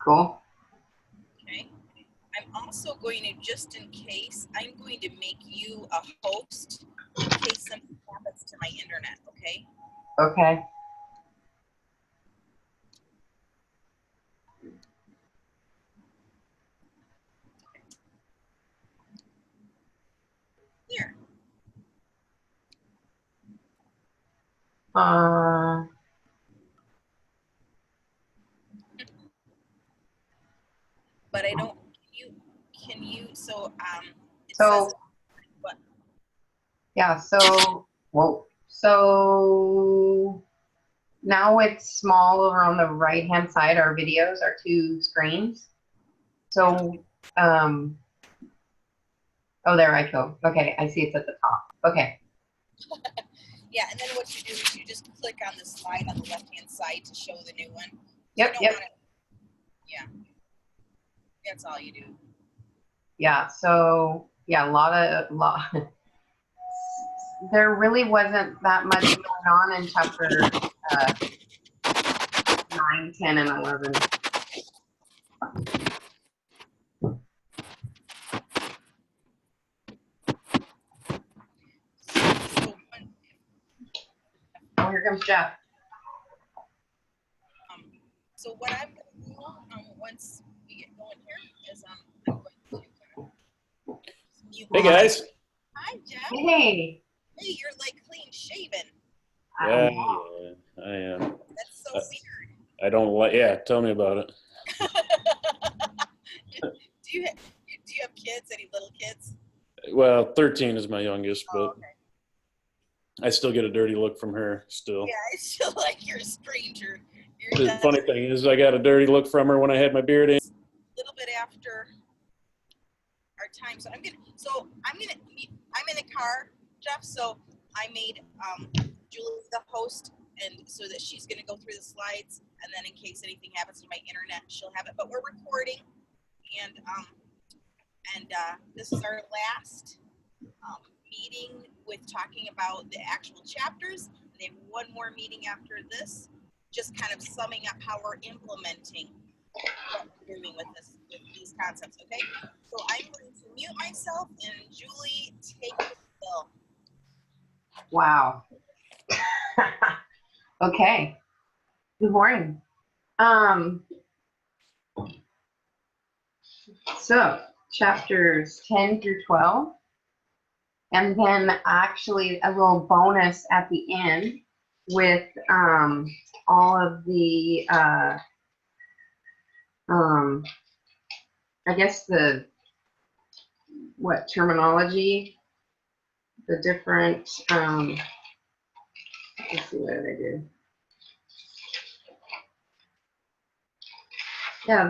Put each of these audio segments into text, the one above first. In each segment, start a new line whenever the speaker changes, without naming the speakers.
Cool.
Okay. I'm also going to, just in case, I'm going to make you a host in case something happens to my internet, okay?
Okay.
Here. But I don't, can you, so, it
so,
says, what?
yeah, so, whoa. So now it's small over on the right-hand side. Our videos are 2 screens. So, oh, there I go. Okay, I see it's at the top. Okay.
Yeah, and then what you do is you just click on the slide on the left-hand side to show the new one. So
Yep, yep.
Yeah. That's all you do.
Yeah, so, yeah, a lot. There really wasn't that much going on in chapter 9, 10, and 11. Oh, here comes Jeff.
So what I'm going to do once we get going here is I'm going to mute.
Hey guys.
Hi Jeff.
Hey.
Hey, you're like clean shaven.
Yeah, I am.
That's so weird.
I don't like. Yeah, tell me about it.
Do you have kids? Any little kids?
Well, 13 is my youngest, but
okay.
I still get a dirty look from her still.
Yeah, I feel like you're a stranger.
The funny thing is, I got a dirty look from her when I had my beard in.
A little bit after our time, so I'm in a car, Jeff. So I made Julie the host, and so that she's going to go through the slides, and then in case anything happens to my internet, she'll have it. But we're recording, and this is our last meeting with talking about the actual chapters. They have one more meeting after this, just kind of summing up how we're implementing what we're doing with these concepts. Okay, so I'm going to mute myself, and Julie, take the bill.
Wow. Okay. Good morning. So chapters 10 through 12, and then actually a little bonus at the end with all of the I guess what terminology, the different let's see, what did I do? Yeah,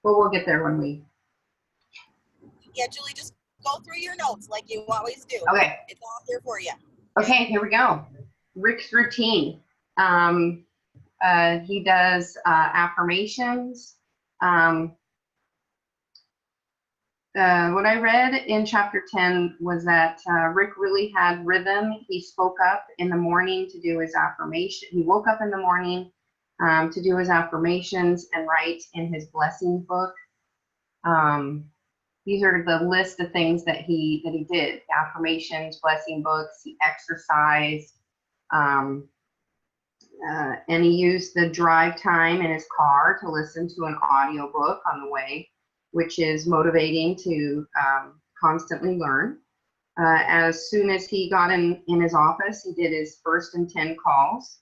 well, we'll get there when we.
Yeah, Julie, just go through your notes like you always do.
Okay.
It's all here for you.
Okay, here we go. Rick's routine. He does affirmations. What I read in chapter 10 was that Rick really had rhythm. He spoke up in the morning to do his affirmation. He woke up in the morning to do his affirmations and write in his blessing book. These are the list of things that he did: affirmations, blessing books. He exercised, and he used the drive time in his car to listen to an audiobook on the way, which is motivating to constantly learn. As soon as he got in his office, he did his first and 10 calls.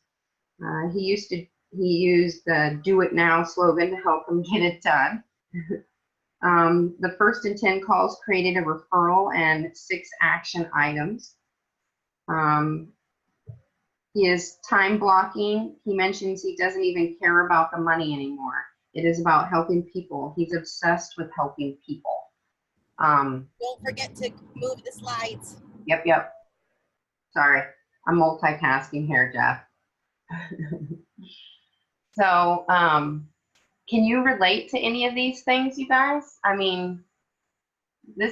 He used the "Do It Now" slogan to help him get it done. The first and 10 calls created a referral and 6 action items. His time blocking, he mentions he doesn't even care about the money anymore. It is about helping people. He's obsessed with helping people.
Don't forget to move the slides.
Yep. Sorry, I'm multitasking here, Jeff. So, can you relate to any of these things, you guys? I mean,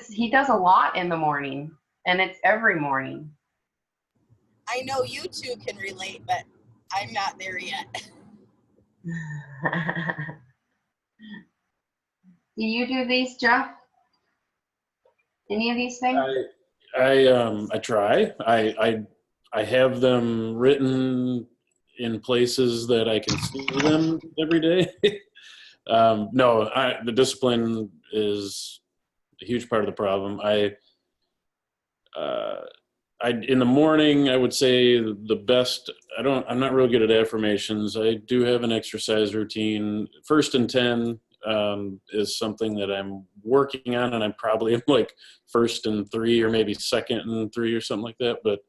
he does a lot in the morning, and it's every morning.
I know you two can relate, but I'm not there yet.
Do you do these, Jeff? Any of these things?
I try. I have them written in places that I can see them every day. No, the discipline is a huge part of the problem. In the morning, I would say the best. I'm not real good at affirmations. I do have an exercise routine. First and 10 is something that I'm working on, and I'm probably like first and 3, or maybe second and 3, or something like that. But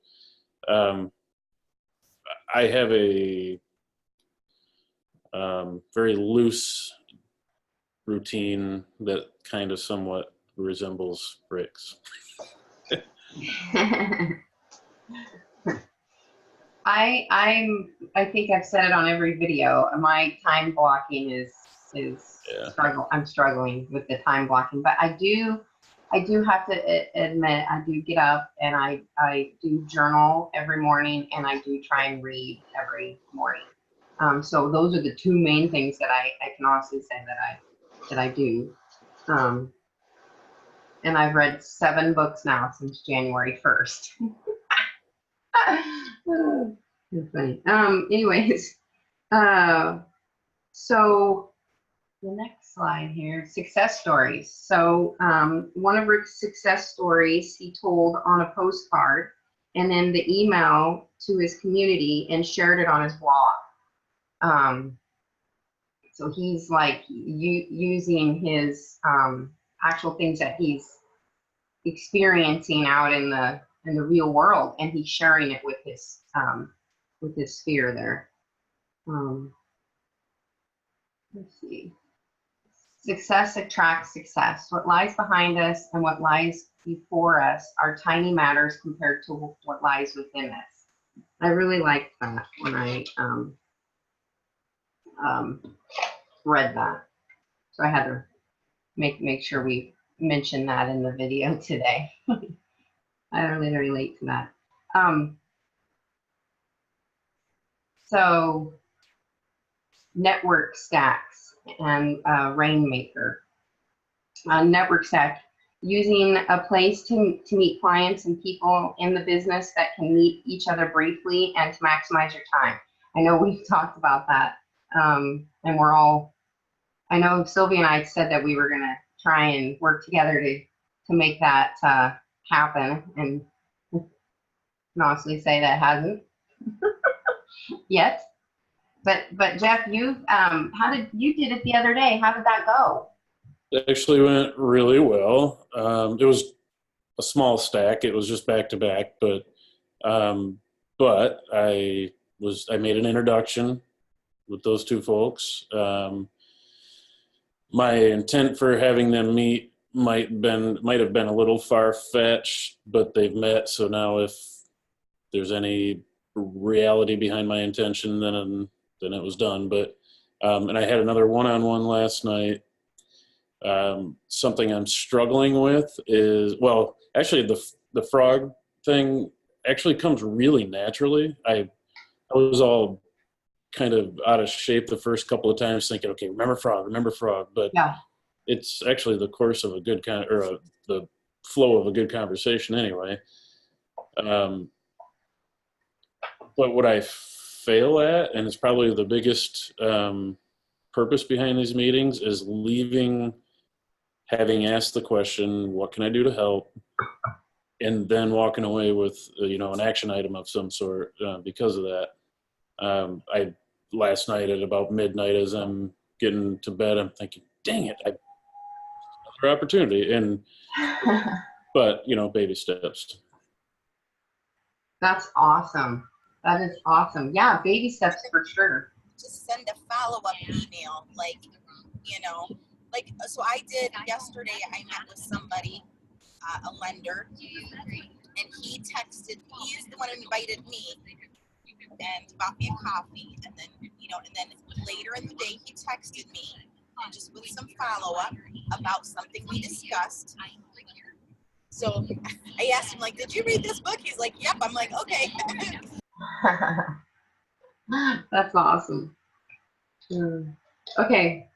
I have a very loose routine that kind of somewhat resembles Rick's.
I think I've said it on every video. My time blocking is struggle. I'm struggling with the time blocking, but I do have to admit, I do get up and I do journal every morning, and I do try and read every morning. So those are the 2 main things that I can honestly say that I do. And I've read 7 books now since January 1st. That's funny. Anyways, so the next slide here, success stories. So one of Rick's success stories he told on a postcard, and then the email to his community, and shared it on his blog. So he's like using his actual things that he's experiencing out in the real world, and he's sharing it with his sphere there. Let's see. Success attracts success. What lies behind us and what lies before us are tiny matters compared to what lies within us. I really liked that when I read that. So I had to make sure we mention that in the video today. I really relate to that. So network stacks and Rainmaker. Network stack, using a place to meet clients and people in the business that can meet each other briefly and to maximize your time. I know we've talked about that, and I know Sylvia and I said that we were gonna try and work together to make that happen, and can honestly say that hasn't yet. But Jeff, you did it the other day. How did that go?
It actually went really well. It was a small stack. It was just back to back, but I made an introduction with those 2 folks. My intent for having them meet might have been a little far-fetched, but they've met. So now, if there's any reality behind my intention, then it was done. But and I had another one-on-one last night. Something I'm struggling with is, well, actually the frog thing actually comes really naturally. I was all kind of out of shape the first couple of times, thinking, okay, remember frog, but
Yeah.
It's actually the course of a good the flow of a good conversation anyway. But what I fail at, and it's probably the biggest purpose behind these meetings, is having asked the question, what can I do to help? And then walking away with, an action item of some sort because of that. Last night at about midnight, as I'm getting to bed, I'm thinking, dang it, another opportunity. But, baby steps.
That's awesome. That is awesome. Yeah, baby steps for sure.
Just send a follow-up email, so I did yesterday. I met with somebody, a lender, and he's the one who invited me and bought me a coffee, and then later in the day he texted me just with some follow-up about something we discussed. So I asked him, did you read this book? He's like, yep. I'm like, okay.
That's awesome. Okay.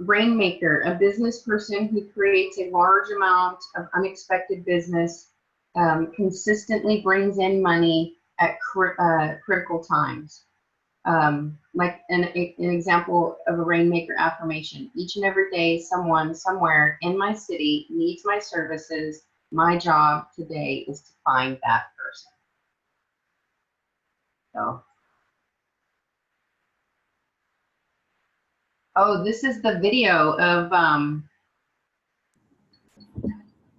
Rainmaker, a business person who creates a large amount of unexpected business, consistently brings in money at critical times. Like an example of a rainmaker affirmation. Each and every day, someone somewhere in my city needs my services. My job today is to find that person. So, oh, this is the video of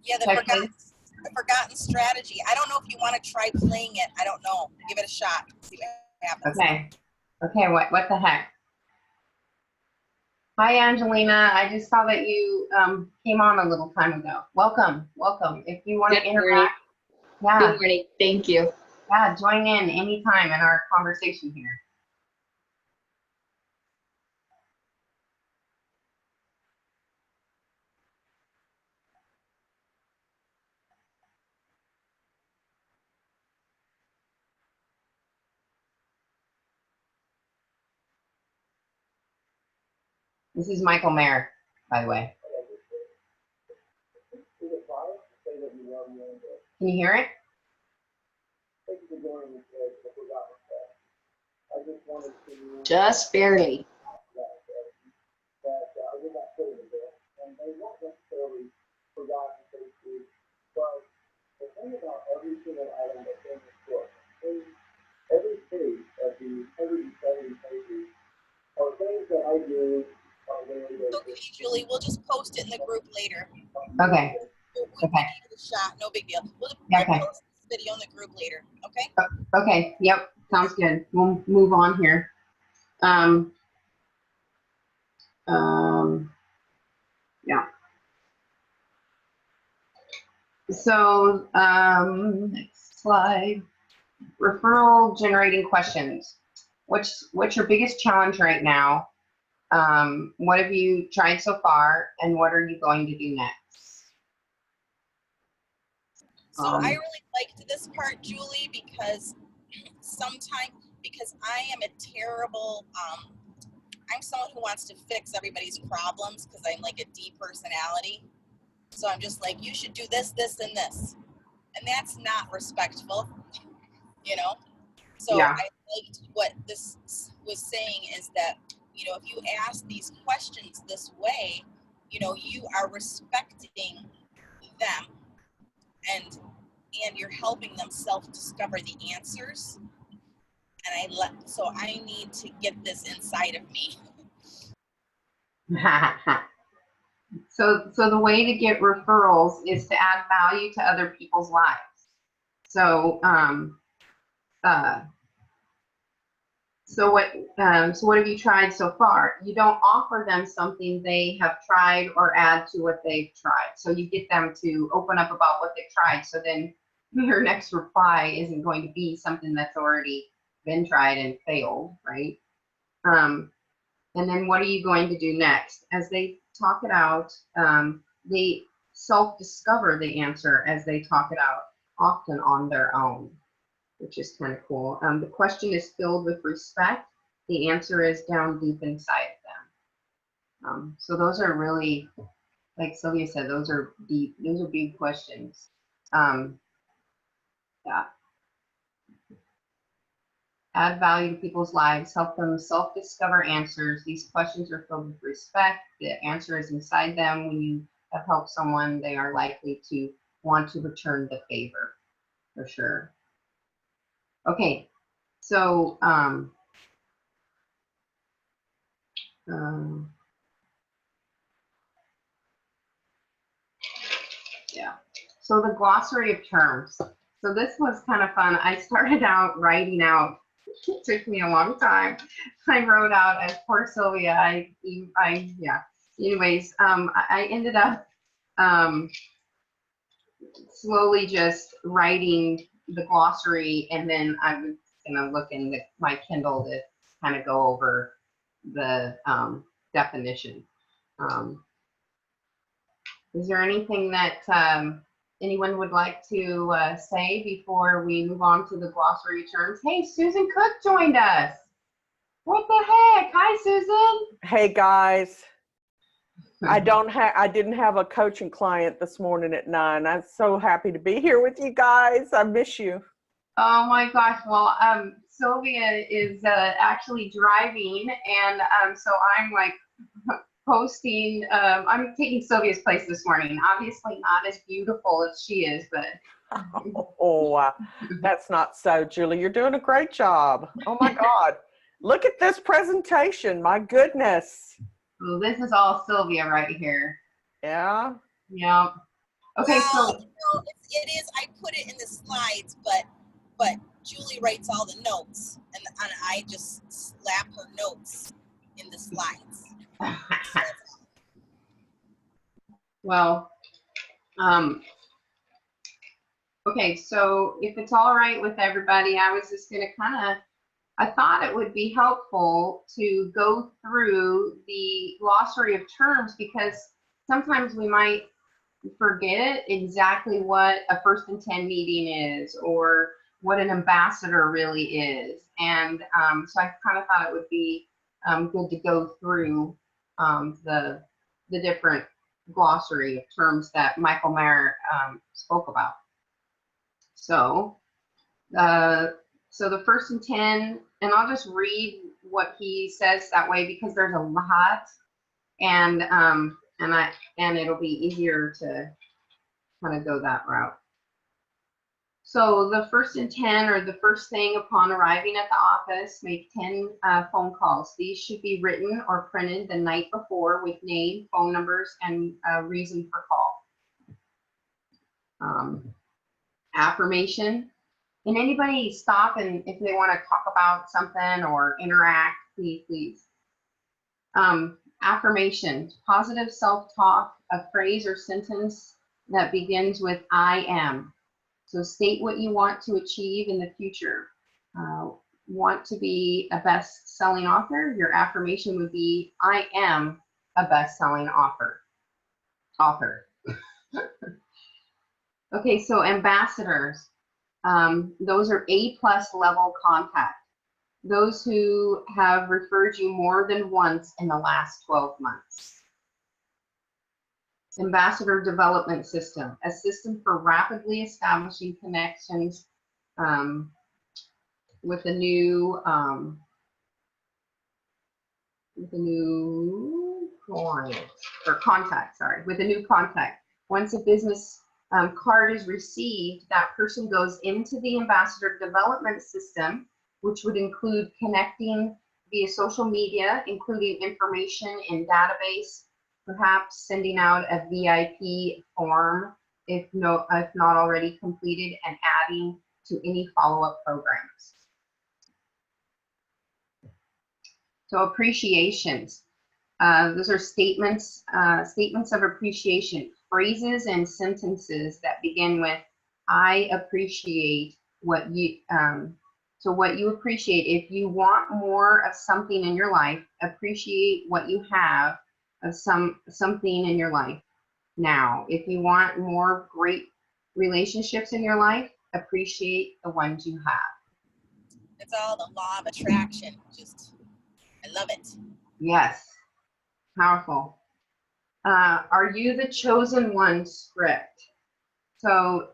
Yeah, the forgotten strategy. I don't know if you want to try playing it. I don't know. Give it a shot. See what happens.
Okay. Okay, what the heck? Hi, Angelina. I just saw that you came on a little time ago. Welcome, welcome. If you want to interact, yeah.
Good morning. Thank you.
Yeah, join in anytime in our conversation here. This is Michael Mayer, by the way. Can you hear it?
Just barely.
Okay, Julie, we'll just post it in the group later.
Okay.
We'll
Okay.
give it a shot. No big deal. We'll
Okay.
post this video in the group later. Okay.
Okay. Yep. Sounds good. We'll move on here. Yeah. So, next slide. Referral generating questions. What's your biggest challenge right now? What have you tried so far, and what are you going to do next?
So I really liked this part, Julie, because I am a terrible, I'm someone who wants to fix everybody's problems because I'm like a D personality. So I'm just like, you should do this, this, and this. And that's not respectful, you know? So
Yeah.
I liked what this was saying is that, you know, if you ask these questions this way, you know, you are respecting them and you're helping them self-discover the answers. And so I need to get this inside of me.
So the way to get referrals is to add value to other people's lives. So so what have you tried so far? You don't offer them something they have tried or add to what they've tried. So you get them to open up about what they've tried. So then your next reply isn't going to be something that's already been tried and failed, right? And then what are you going to do next? As they talk it out, they self-discover the answer as they talk it out, often on their own, which is kind of cool. The question is filled with respect. The answer is down deep inside of them. So those are really, like Sylvia said, those are deep, those are big questions. Yeah. Add value to people's lives, help them self-discover answers. These questions are filled with respect. The answer is inside them. When you have helped someone, they are likely to want to return the favor, for sure. Okay, so yeah. So the glossary of terms. So this was kind of fun. I started out writing out. It took me a long time. I wrote out as poor Sylvia. Yeah. Anyways, I ended up slowly just writing the glossary, and then I was gonna look in my Kindle to kind of go over the definition. Is there anything that anyone would like to say before we move on to the glossary terms? Hey, Susan Cook joined us. What the heck? Hi, Susan.
Hey guys, I didn't have a coaching client this morning at 9. I'm so happy to be here with you guys. I miss you.
Oh my gosh. Well, Sylvia is actually driving, and so I'm like posting. I'm taking Sylvia's place this morning. Obviously, not as beautiful as she is, but.
Oh, that's not so, Julie. You're doing a great job. Oh my God. Look at this presentation. My goodness.
Well, this is all Sylvia right here.
Yeah.
Yeah. Okay,
Well,
so
you know, it is. I put it in the slides, but Julie writes all the notes, and I just slap her notes in the slides.
well, okay, so if it's all right with everybody, I was just going to I thought it would be helpful to go through the glossary of terms, because sometimes we might forget exactly what a first and 10 meeting is, or what an ambassador really is. And so I kind of thought it would be good to go through the different glossary of terms that Michael Mayer spoke about. So the first and 10, and I'll just read what he says that way, because there's a lot, and it'll be easier to kind of go that route. So the first and 10, or the first thing upon arriving at the office, make 10 phone calls. These should be written or printed the night before with name, phone numbers, and reason for call. Affirmation. And anybody stop, and if they want to talk about something or interact, please. Affirmation, positive self-talk, a phrase or sentence that begins with I am. So state what you want to achieve in the future. Want to be a best-selling author? Your affirmation would be, I am a best-selling author. Okay, so ambassadors. Those are A+ level contact. Those who have referred you more than once in the last 12 months. Ambassador development system, a system for rapidly establishing connections with a new client, or contact, sorry, with a new contact. Once a business card is received, that person goes into the ambassador development system, which would include connecting via social media, including information in database, perhaps sending out a VIP form if not already completed, and adding to any follow-up programs. So appreciations. Those are statements of appreciation, phrases and sentences that begin with I appreciate what you, so what you appreciate. If you want more of something in your life, appreciate what you have of something in your life now. If you want more great relationships in your life, appreciate the ones you have.
It's all the law of attraction. I love it.
Yes. Powerful. Are you the chosen one script? So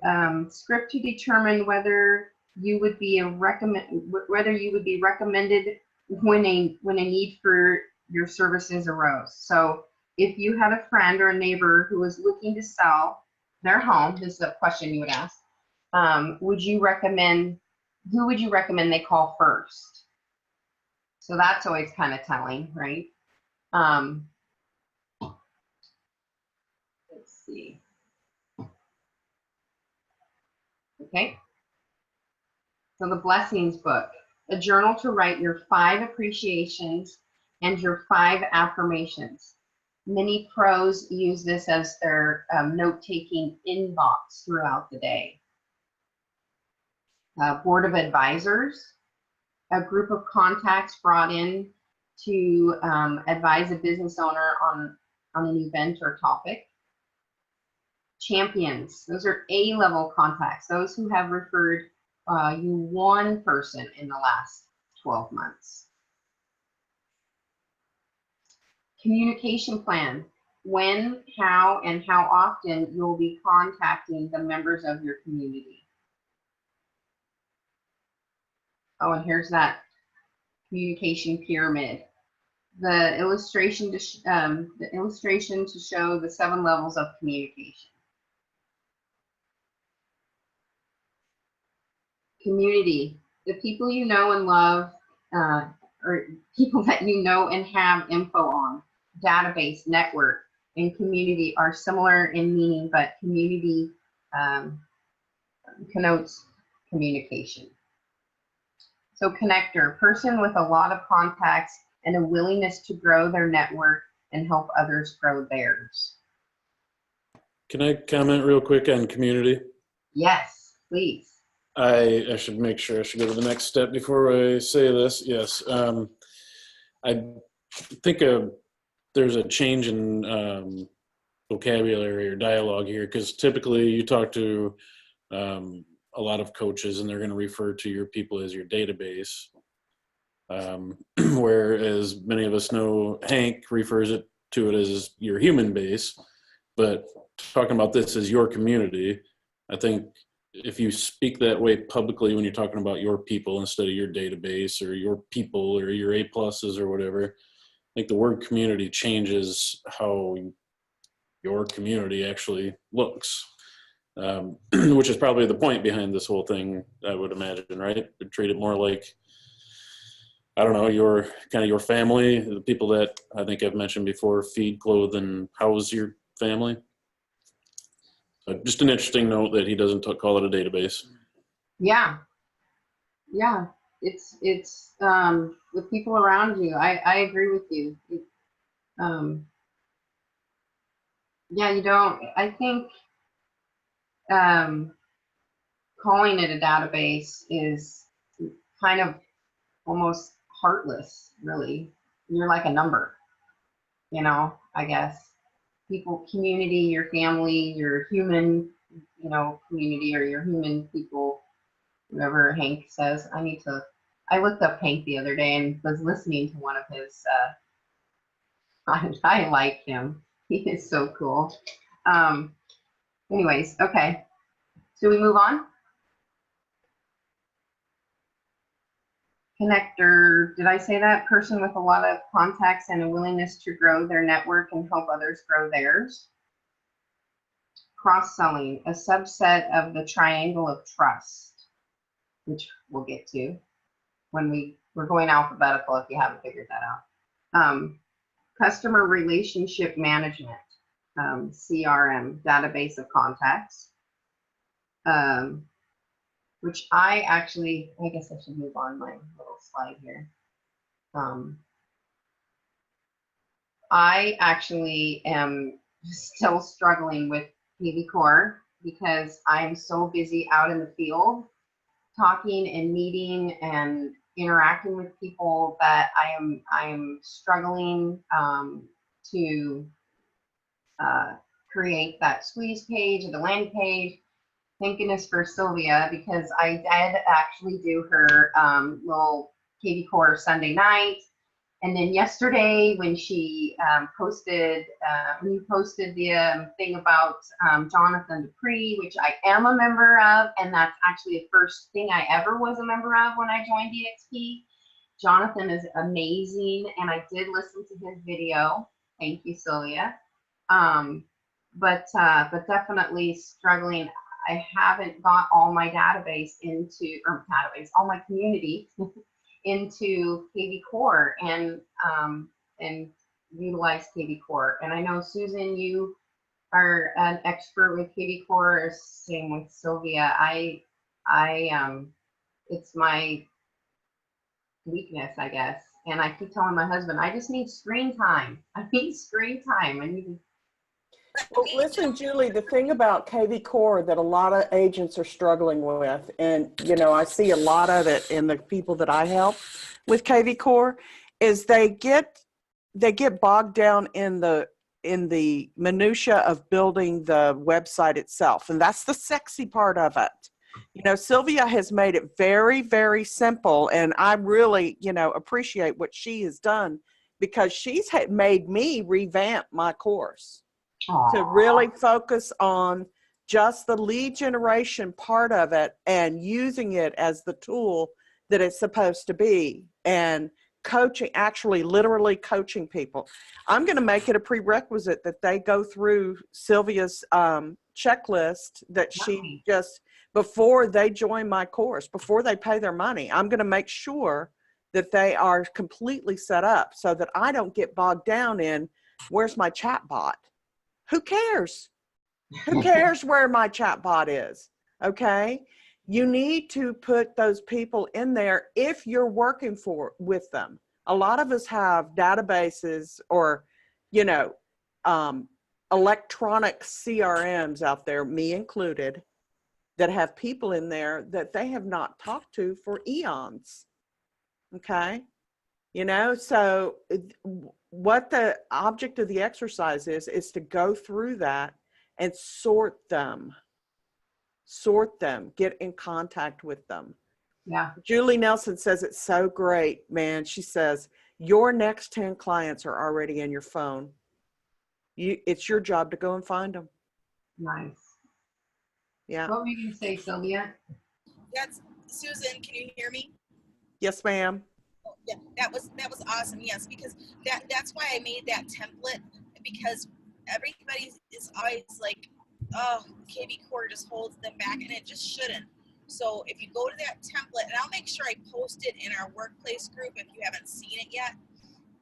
script to determine whether you would be recommended when a need for your services arose. So if you had a friend or a neighbor who was looking to sell their home, this is a question you would ask. Who would you recommend they call first? So that's always kind of telling, right? Let's see. Okay. So the blessings book, a journal to write your 5 appreciations and your 5 affirmations. Many pros use this as their note-taking inbox throughout the day. Board of advisors, a group of contacts brought in to advise a business owner on an event or topic. Champions, those are A-level contacts, those who have referred you one person in the last 12 months. Communication plan. When, how, and how often you'll be contacting the members of your community. Oh, and here's that communication pyramid. The illustration to show the 7 levels of communication. Community. The people you know and love, or people that you know and have info on. Database, network, and community are similar in meaning, but community connotes communication. So connector, person with a lot of contacts and a willingness to grow their network and help others grow theirs.
Can I comment real quick on community?
Yes, please.
I should make sure I should go to the next step before I say this. Yes. I think there's a change in vocabulary or dialogue here, because typically you talk to a lot of coaches and they're going to refer to your people as your database. Whereas many of us know Hank refers to it as your human base, but talking about this as your community, I think if you speak that way publicly when you're talking about your people instead of your database or your people or your A pluses or whatever, I think the word community changes how your community actually looks, which is probably the point behind this whole thing, I would imagine, right? To treat it more like, I don't know, your kind of your family, the people that I think I've mentioned before, feed, clothe, and house your family. Just an interesting note that he doesn't call it a database.
Yeah. Yeah. It's with people around you. I agree with you. Yeah, you don't, I think calling it a database is kind of almost heartless, really. You're like a number, you know, I guess. People, community, your family, your human, you know, community, or your human people, whatever Hank says. I looked up Hank the other day and was listening to one of his, I like him. He is so cool. Anyways, okay. So we move on? Connector, did I say that? Person with a lot of contacts and a willingness to grow their network and help others grow theirs. Cross-selling, a subset of the triangle of trust, which we'll get to when we're going alphabetical if you haven't figured that out. Customer relationship management, CRM, database of contacts. Which I guess I should move on my little slide here. I actually am still struggling with KV Core because I'm so busy out in the field talking and meeting and interacting with I am struggling to create that squeeze page or the landing page. Thank goodness for Sylvia, because I did actually do her little KV Core Sunday night. And then yesterday when she posted the thing about Jonathan Dupree, which I am a member of, and that's actually the first thing I ever was a member of when I joined DXP. Jonathan is amazing, and I did listen to his video. Thank you, Sylvia. But definitely struggling. I haven't got all my all my community into KV Core and utilize KV Core. And I know, Susan, you are an expert with KV Core, same with Sylvia. It's my weakness, I guess. And I keep telling my husband, I just need screen time. I need screen time. I need to.
Well, listen, Julie, the thing about KV Core that a lot of agents are struggling with, and, you know, I see a lot of it in the people that I help with KV Core, is they get bogged down in the minutia of building the website itself. And that's the sexy part of it. You know, Sylvia has made it very, very simple. And I really, you know, appreciate what she has done because she's made me revamp my course
Aw.
to really focus on just the lead generation part of it and using it as the tool that it's supposed to be, and coaching, actually literally coaching people. I'm going to make it a prerequisite that they go through Sylvia's checklist that she just, before they join my course, before they pay their money, I'm going to make sure that they are completely set up so that I don't get bogged down in, where's my chat bot? Who cares? Who cares where my chat bot is? Okay. You need to put those people in there if you're working with them. A lot of us have databases or, you know, electronic CRMs out there, me included, that have people in there that they have not talked to for eons. Okay. You know, so what the object of the exercise is to go through that and sort them, get in contact with them.
Yeah.
Julie Nelson says it's so great, man. She says, your next 10 clients are already in your phone. It's your job to go and find them.
Nice.
Yeah.
What were you going to say, Sylvia?
That's Susan. Can you hear me?
Yes, ma'am.
Oh, yeah, that was awesome. Yes, because that's why I made that template, because everybody is always like, oh, KB Core just holds them back, and it just shouldn't. So if you go to that template, and I'll make sure I post it in our workplace group if you haven't seen it yet,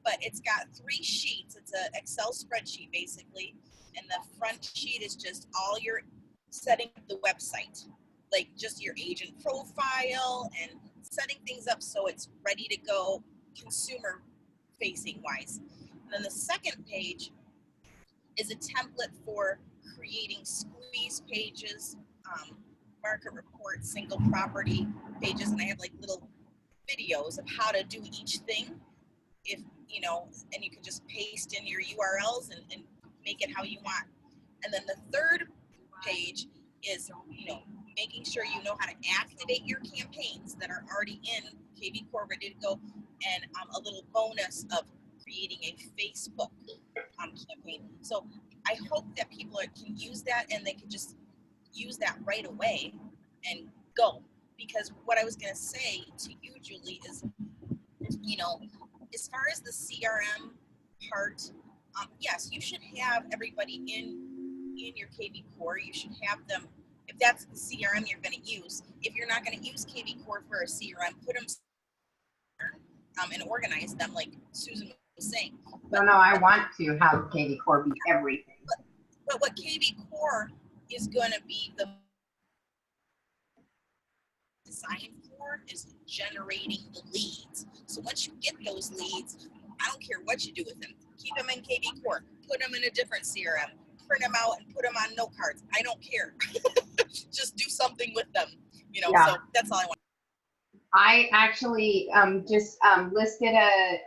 but it's got 3 sheets. It's an Excel spreadsheet basically, and the front sheet is just all your setting up the website, like just your agent profile and setting things up so it's ready to go consumer facing wise. And then the second page is a template for creating squeeze pages, market reports, single property pages, and I have like little videos of how to do each thing, if you know, and you can just paste in your URLs and make it how you want. And then the third page is, you know, making sure you know how to activate your campaigns that are already in KB Core ready to go, and a little bonus of creating a Facebook campaign. So I hope that people can use that, and they can just use that right away and go. Because what I was going to say to you, Julie, is, you know, as far as the CRM part, yes, you should have everybody in your KB Core. You should have them, if that's the CRM you're going to use. If you're not going to use KB Core for a CRM, put them and organize them like Susan was saying.
No, I want to have KB Core be everything.
But what KB Core is going to be the design for is generating the leads. So once you get those leads, I don't care what you do with them. Keep them in KB Core. Put them in a different CRM. Print them out and put them on note cards. I don't care. Just do something with them. You know. Yeah. So that's all I want.
I actually just listed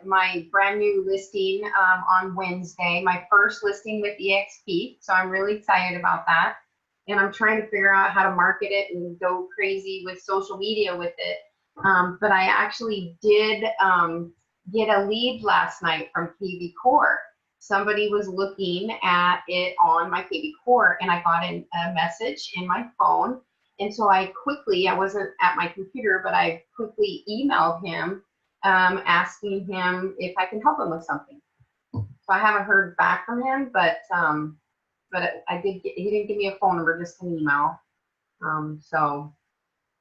my brand new listing on Wednesday, my first listing with EXP. So I'm really excited about that. And I'm trying to figure out how to market it and go crazy with social media with it. But I actually did get a lead last night from KB Core. Somebody was looking at it on my KB Core, and I got a message in my phone. And so I wasn't at my computer, but I quickly emailed him asking him if I can help him with something. So I haven't heard back from him, but he didn't give me a phone number, just an email. So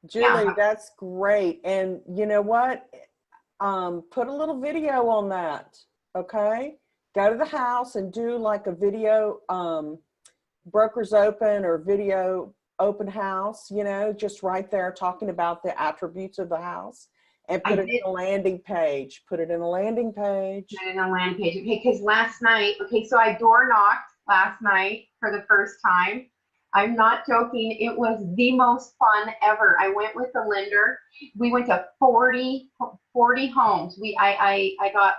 Julie,
yeah.
That's great. And you know what? Put a little video on that, okay? Go to the house and do like a video brokers open or video open house, you know, just right there talking about the attributes of the house, and put it in a landing page. Put it in a landing page.
Put it in a landing page. Okay, because last night, so I door knocked last night for the first time. I'm not joking. It was the most fun ever. I went with the lender. We went to 40 homes. I got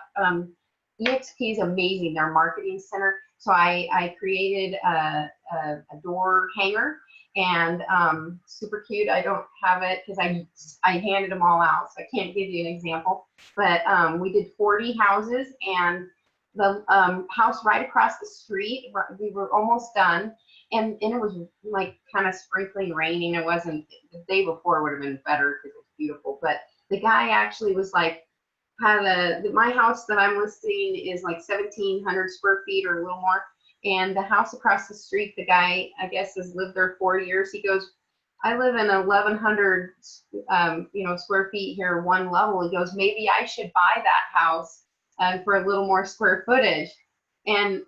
EXP is amazing. Their marketing center. So I created a door hanger, and super cute. I don't have it because I handed them all out, so I can't give you an example. But we did 40 houses, and the house right across the street, we were almost done, and it was like kind of sprinkling raining. It wasn't, the day before would have been better because it was beautiful. But the guy actually was like, my house that I'm listing is like 1,700 square feet or a little more. And the house across the street, the guy, I guess, has lived there 4 years. He goes, I live in 1,100, square feet here, one level. He goes, maybe I should buy that house for a little more square footage. And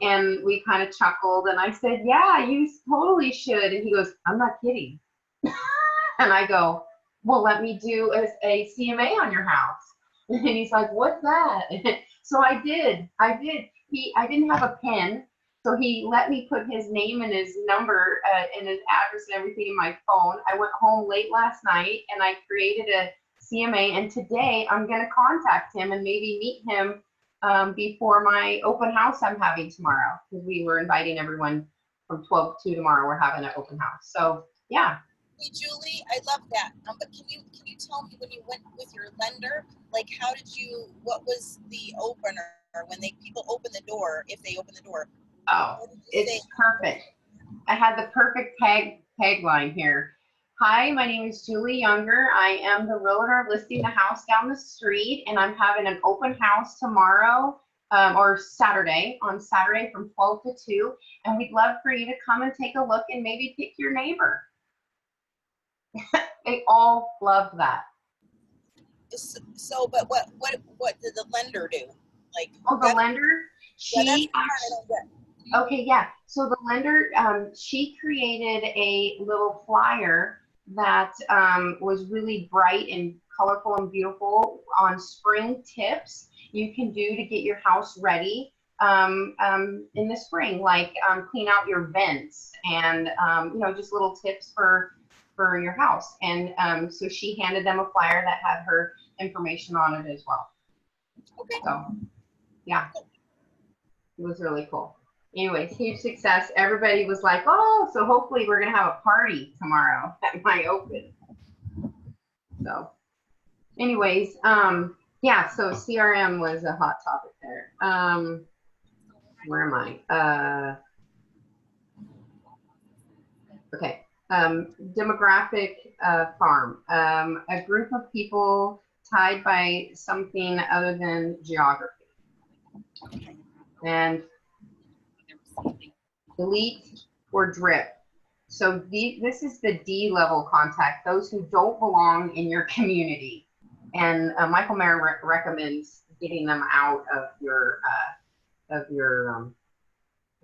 we kind of chuckled, and I said, yeah, you totally should. And he goes, I'm not kidding. And I go, well, let me do a CMA on your house. And he's like, what's that? So I did. I didn't have a pen, so he let me put his name and his number and his address and everything in my phone. I went home late last night and I created a CMA, and today I'm going to contact him and maybe meet him before my open house I'm having tomorrow, because we were inviting everyone from 12 to 2 tomorrow. We're having an open house. So yeah.
Hey, Julie, I love that. But can you tell me, when you went with your lender, like what was the opener when people open the door, if they open the door?
Oh, it's perfect. I had the perfect tagline here. Hi, my name is Julie Younger. I am the realtor listing the house down the street, and I'm having an open house tomorrow or Saturday, on Saturday from 12 to 2. And we'd love for you to come and take a look and maybe pick your neighbor. They all loved that.
So, but what did the lender do? Like,
the lender, okay, yeah. So the lender, she created a little flyer that was really bright and colorful and beautiful on spring tips you can do to get your house ready in the spring, like clean out your vents and just little tips for your house. And so she handed them a flyer that had her information on it as well.
Okay.
So yeah, it was really cool. Anyways, huge success. Everybody was like, oh, so hopefully we're gonna have a party tomorrow at my open. So anyways, yeah, so CRM was a hot topic there. Where am I? Okay. Demographic farm, a group of people tied by something other than geography. And delete or drip. So this is the D level contact, those who don't belong in your community. And Michael Mayer recommends getting them out of your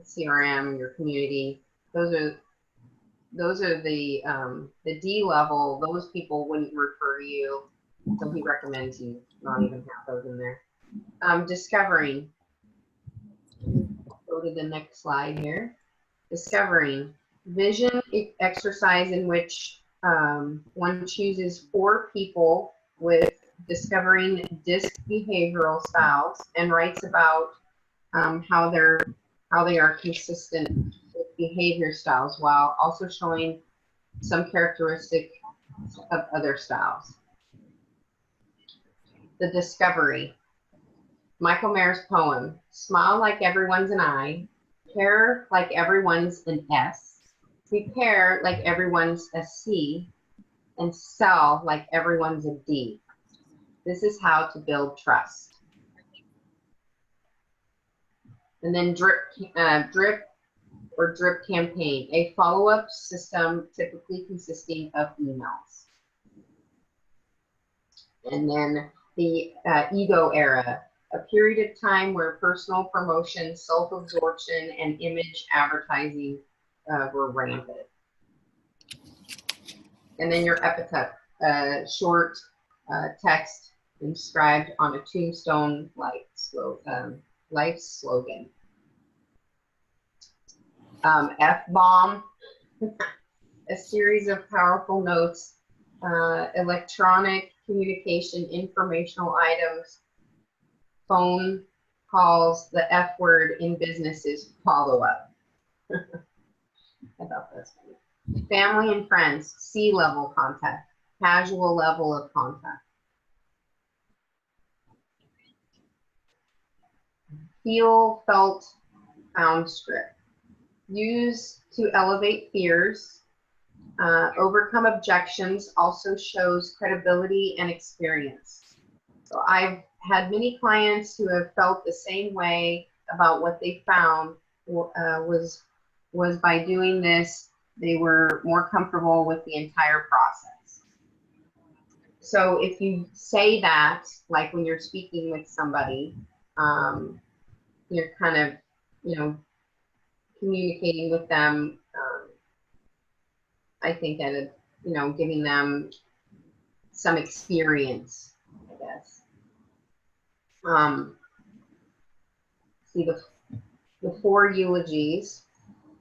CRM, your community. Those are the D level. Those people wouldn't refer you, so he recommends you not even have those in there. Discovering. Go to the next slide here. Discovering. Vision exercise in which one chooses 4 people with discovering disc behavioral styles and writes about how they are consistent with behavior styles while also showing some characteristic of other styles. The discovery. Michael Mayer's poem. Smile like everyone's an I, care like everyone's an S, prepare like everyone's a C, and sell like everyone's a D. This is how to build trust. And then drip or drip campaign, a follow-up system typically consisting of emails. And then the ego era, a period of time where personal promotion, self-absorption, and image advertising were rampant. And then your epitaph, short text inscribed on a tombstone life slogan. F-bomb, a series of powerful notes, electronic communication, informational items, phone calls the F word in business is follow-up. I thought that's funny. Family and friends, C-level contact, casual level of contact. Feel, felt, found script. Use to elevate fears. Overcome objections also shows credibility and experience. So I've had many clients who have felt the same way about what they found was by doing this, they were more comfortable with the entire process. So if you say that, like when you're speaking with somebody, you're kind of, communicating with them, I think that, giving them some experience, I guess. See the 4 eulogies,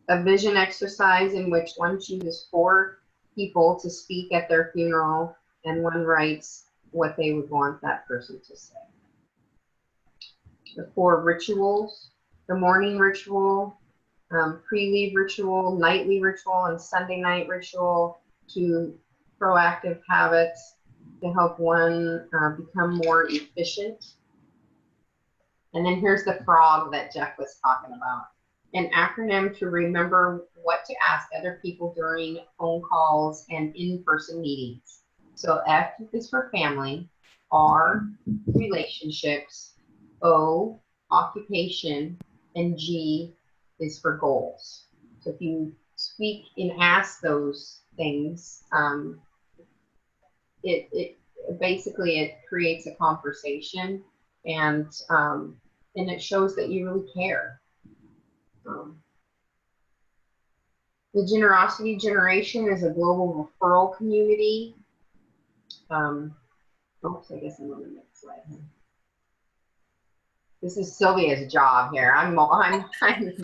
a vision exercise in which one chooses 4 people to speak at their funeral and one writes what they would want that person to say. The 4 rituals, the morning ritual, pre-leave ritual, nightly ritual, and Sunday night ritual, to proactive habits to help one become more efficient. And then here's the frog that Jeff was talking about. An acronym to remember what to ask other people during phone calls and in-person meetings. So F is for family, R, relationships, O, occupation, and G is for goals. So if you speak and ask those things, it basically it creates a conversation, and it shows that you really care. The Generosity Generation is a global referral community. Oops, I guess I'm on the next slide. This is Sylvia's job here. I'm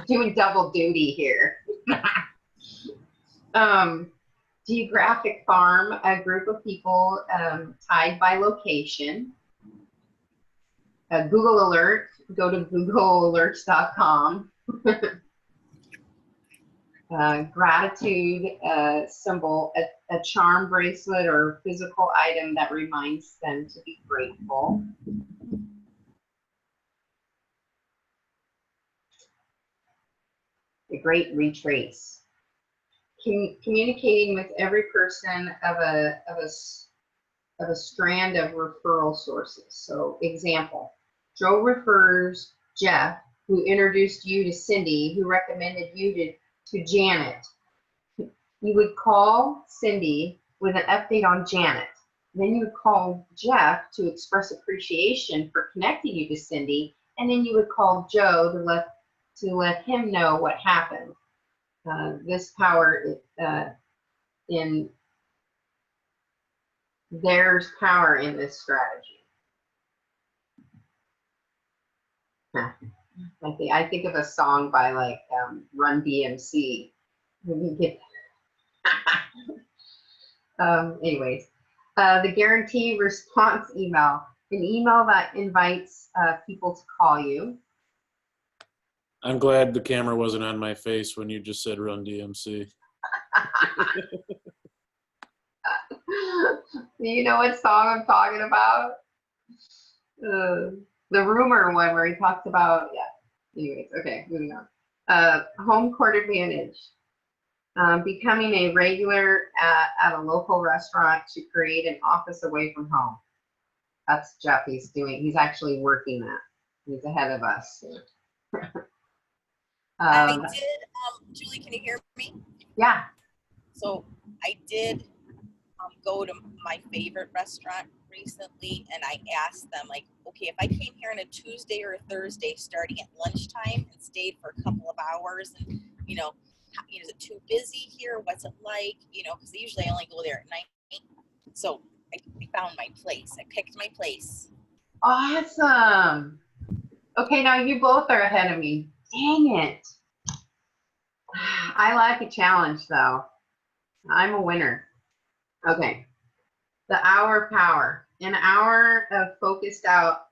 doing double duty here. Geographic farm, a group of people tied by location. Google Alert, go to googlealerts.com. Gratitude symbol, a charm bracelet or physical item that reminds them to be grateful. The great retrace. Communicating with every person of a strand of referral sources. So example, Joe refers Jeff, who introduced you to Cindy, who recommended you to Janet. You would call Cindy with an update on Janet. Then you would call Jeff to express appreciation for connecting you to Cindy, and then you would call Joe to let him know what happened. This power there's power in this strategy. I think of a song by like Run DMC. When you get anyways, the guarantee response email, an email that invites people to call you.
I'm glad the camera wasn't on my face when you just said Run DMC.
Do you know what song I'm talking about? The rumor one where he talks about, yeah. Anyways, okay, moving on. Home court advantage. Becoming a regular at a local restaurant to create an office away from home. That's Jeff. He's actually working that. He's ahead of us.
I did, Julie, can you hear me?
Yeah.
So I did go to my favorite restaurant recently, and I asked them, like, okay, if I came here on a Tuesday or a Thursday starting at lunchtime and stayed for a couple of hours, and, is it too busy here? What's it like? Because usually I only go there at night. So I found my place. I picked my place.
Awesome. Okay, now you both are ahead of me. Dang it. I like a challenge, though. I'm a winner. Okay. The hour of power. An hour of focused out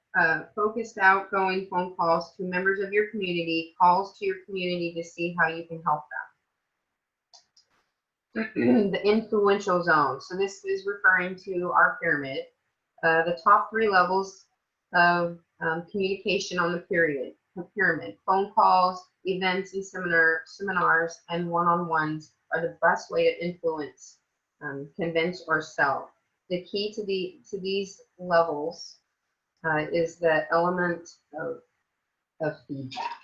focused outgoing phone calls to members of your community, calls to your community to see how you can help them. The influential zone. So this is referring to our pyramid. The top 3 levels of communication on the pyramid. Phone calls, events and seminars, and one-on-ones are the best way to influence, convince, or sell. The key to these levels is the element of feedback.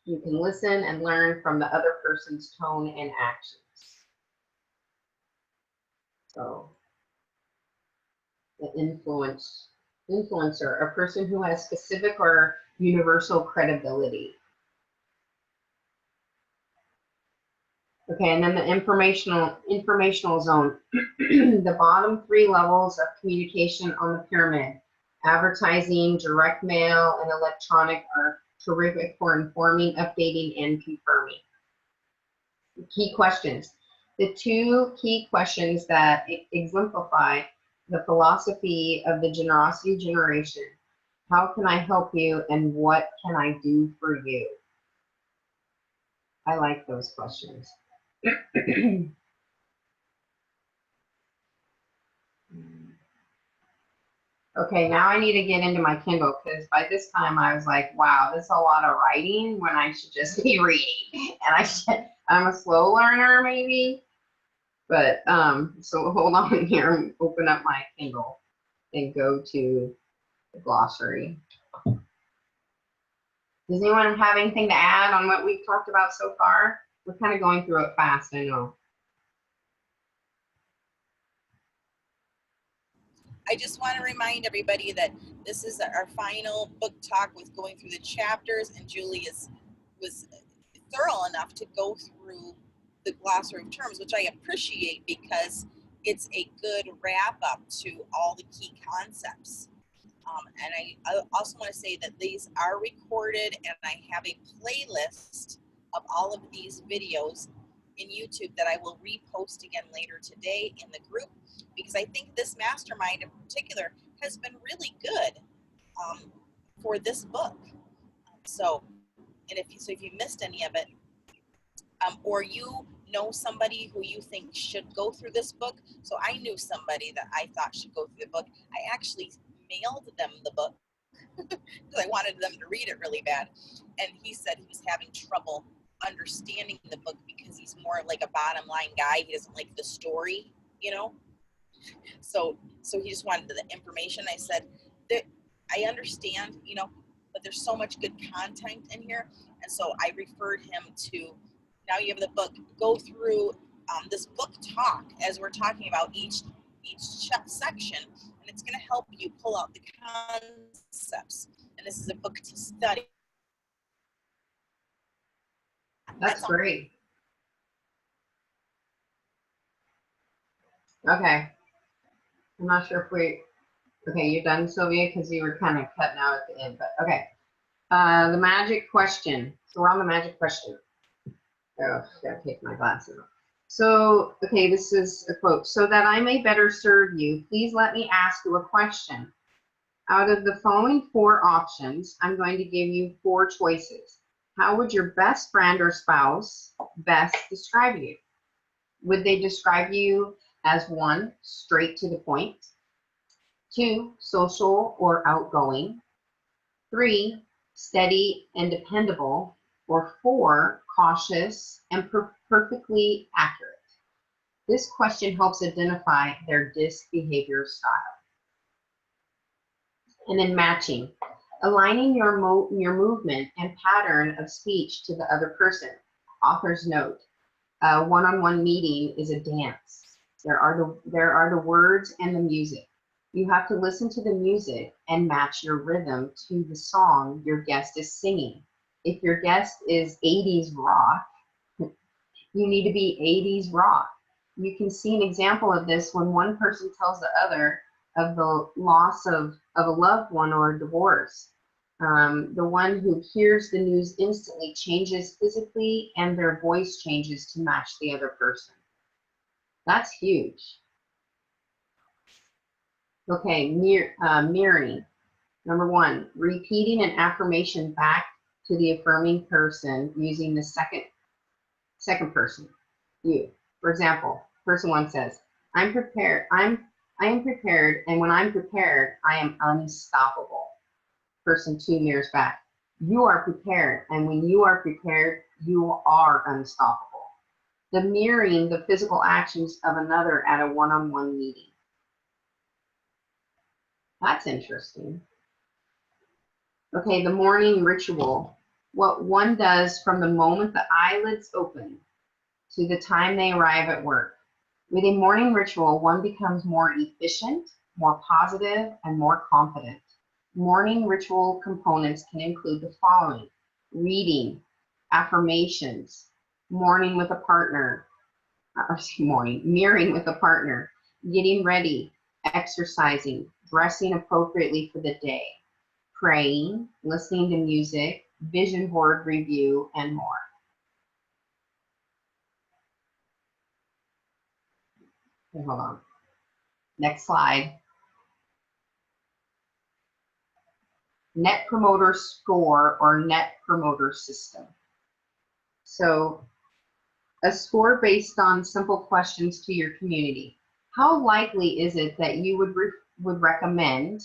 You can listen and learn from the other person's tone and actions. So, the influencer, a person who has specific or universal credibility. Okay, and then the informational zone. The bottom 3 levels of communication on the pyramid. Advertising, direct mail, and electronic are terrific for informing, updating, and confirming. Key questions. The 2 key questions that exemplify the philosophy of the generosity generation. How can I help you, and what can I do for you? I like those questions. Okay, now I need to get into my Kindle, because by this time I was like, wow, this is a lot of writing when I should just be reading. And I'm a slow learner maybe, but so hold on here and open up my Kindle and go to the glossary. Does anyone have anything to add on what we've talked about so far? We're kind of going through it fast, I know.
I just want to remind everybody that this is our final book talk with going through the chapters, and Julie was thorough enough to go through the glossary of terms, which I appreciate because it's a good wrap up to all the key concepts. And I also want to say that these are recorded, and I have a playlist of all of these videos in YouTube that I will repost again later today in the group, because I think this mastermind in particular has been really good for this book. So if you missed any of it, or you know somebody who you think should go through this book. So I knew somebody that I thought should go through the book. I actually mailed them the book because I wanted them to read it really bad. And he said he was having trouble understanding the book because he's more like a bottom line guy. He doesn't like the story, you know? So he just wanted the information. I said, I understand, you know, but there's so much good content in here. And so I referred him to, now you have the book, go through this book talk as we're talking about each section, and it's going to help you pull out the concepts. And this is a book to study.
That's great. Okay. I'm not sure if okay, you're done, Sylvia, because you were kind of cutting out at the end, but okay. The magic question. So we're on the magic question. Oh, I gotta take my glasses off. So, okay, this is a quote. So that I may better serve you, please let me ask you a question. Out of the following 4 options, I'm going to give you 4 choices. How would your best friend or spouse best describe you? Would they describe you as 1, straight to the point, 2, social or outgoing, 3, steady and dependable, or 4, cautious and perfectly accurate? This question helps identify their disc behavior style. And then matching, aligning your movement and pattern of speech to the other person. Author's note, a one-on-one meeting is a dance. There are the words and the music. You have to listen to the music and match your rhythm to the song your guest is singing. If your guest is 80s rock, you need to be 80s rock. You can see an example of this when one person tells the other of the loss of a loved one or a divorce. The one who hears the news instantly changes physically, and their voice changes to match the other person. That's huge. Okay, mirroring. Number 1, repeating an affirmation back to the affirming person using the second person, you. For example, person 1 says, I am prepared, and when I'm prepared, I am unstoppable. Person 2 mirrors back, you are prepared, and when you are prepared, you are unstoppable. The mirroring the physical actions of another at a one-on-one meeting. That's interesting. Okay, the morning ritual. What one does from the moment the eyelids open to the time they arrive at work. With a morning ritual, one becomes more efficient, more positive, and more confident. Morning ritual components can include the following: reading, affirmations, morning with a partner, mirroring with a partner, getting ready, exercising, dressing appropriately for the day, praying, listening to music, vision board review, and more. Okay, hold on. Next slide. Net Promoter Score or Net Promoter System. So, a score based on simple questions to your community. How likely is it that you would recommend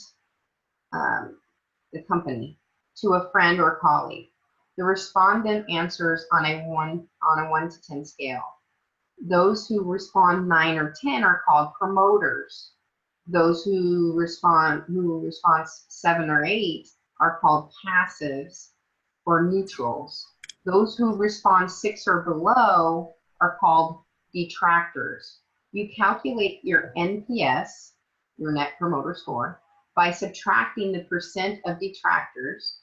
the company to a friend or colleague? The respondent answers on a 1 to 10 scale. Those who respond 9 or 10 are called promoters. Those who respond 7 or 8 are called passives or neutrals. Those who respond 6 or below are called detractors. You calculate your NPS, your Net Promoter Score, by subtracting the percent of detractors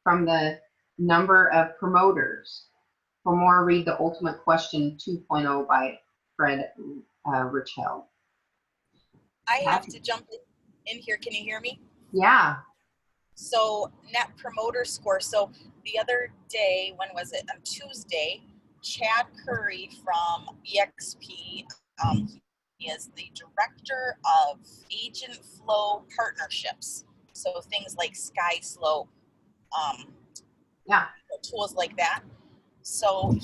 from the number of promoters. For more, read The Ultimate Question 2.0 by Fred Richheld.
I have to jump in here. Can you hear me?
Yeah.
So Net Promoter Score. So the other day, when was it? On Tuesday, Chad Curry from EXP, he is the director of agent flow partnerships. So things like SkySlope,
Yeah.
tools like that. So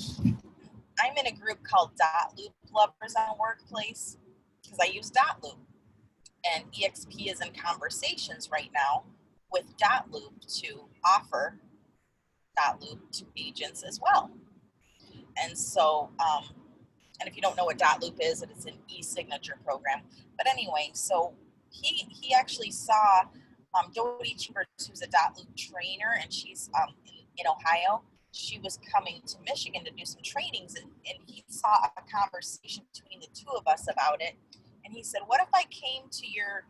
I'm in a group called Loop Lovers on Workplace because I use Loop. And EXP is in conversations right now with Loop to offer Loop to agents as well. And so, and if you don't know what Loop is, it's an e-signature program. But anyway, so he actually saw Dodie Chambers, who's a Loop trainer, and she's in Ohio. She was coming to Michigan to do some trainings, and he saw a conversation between the two of us about it. And he said, what if I came to your,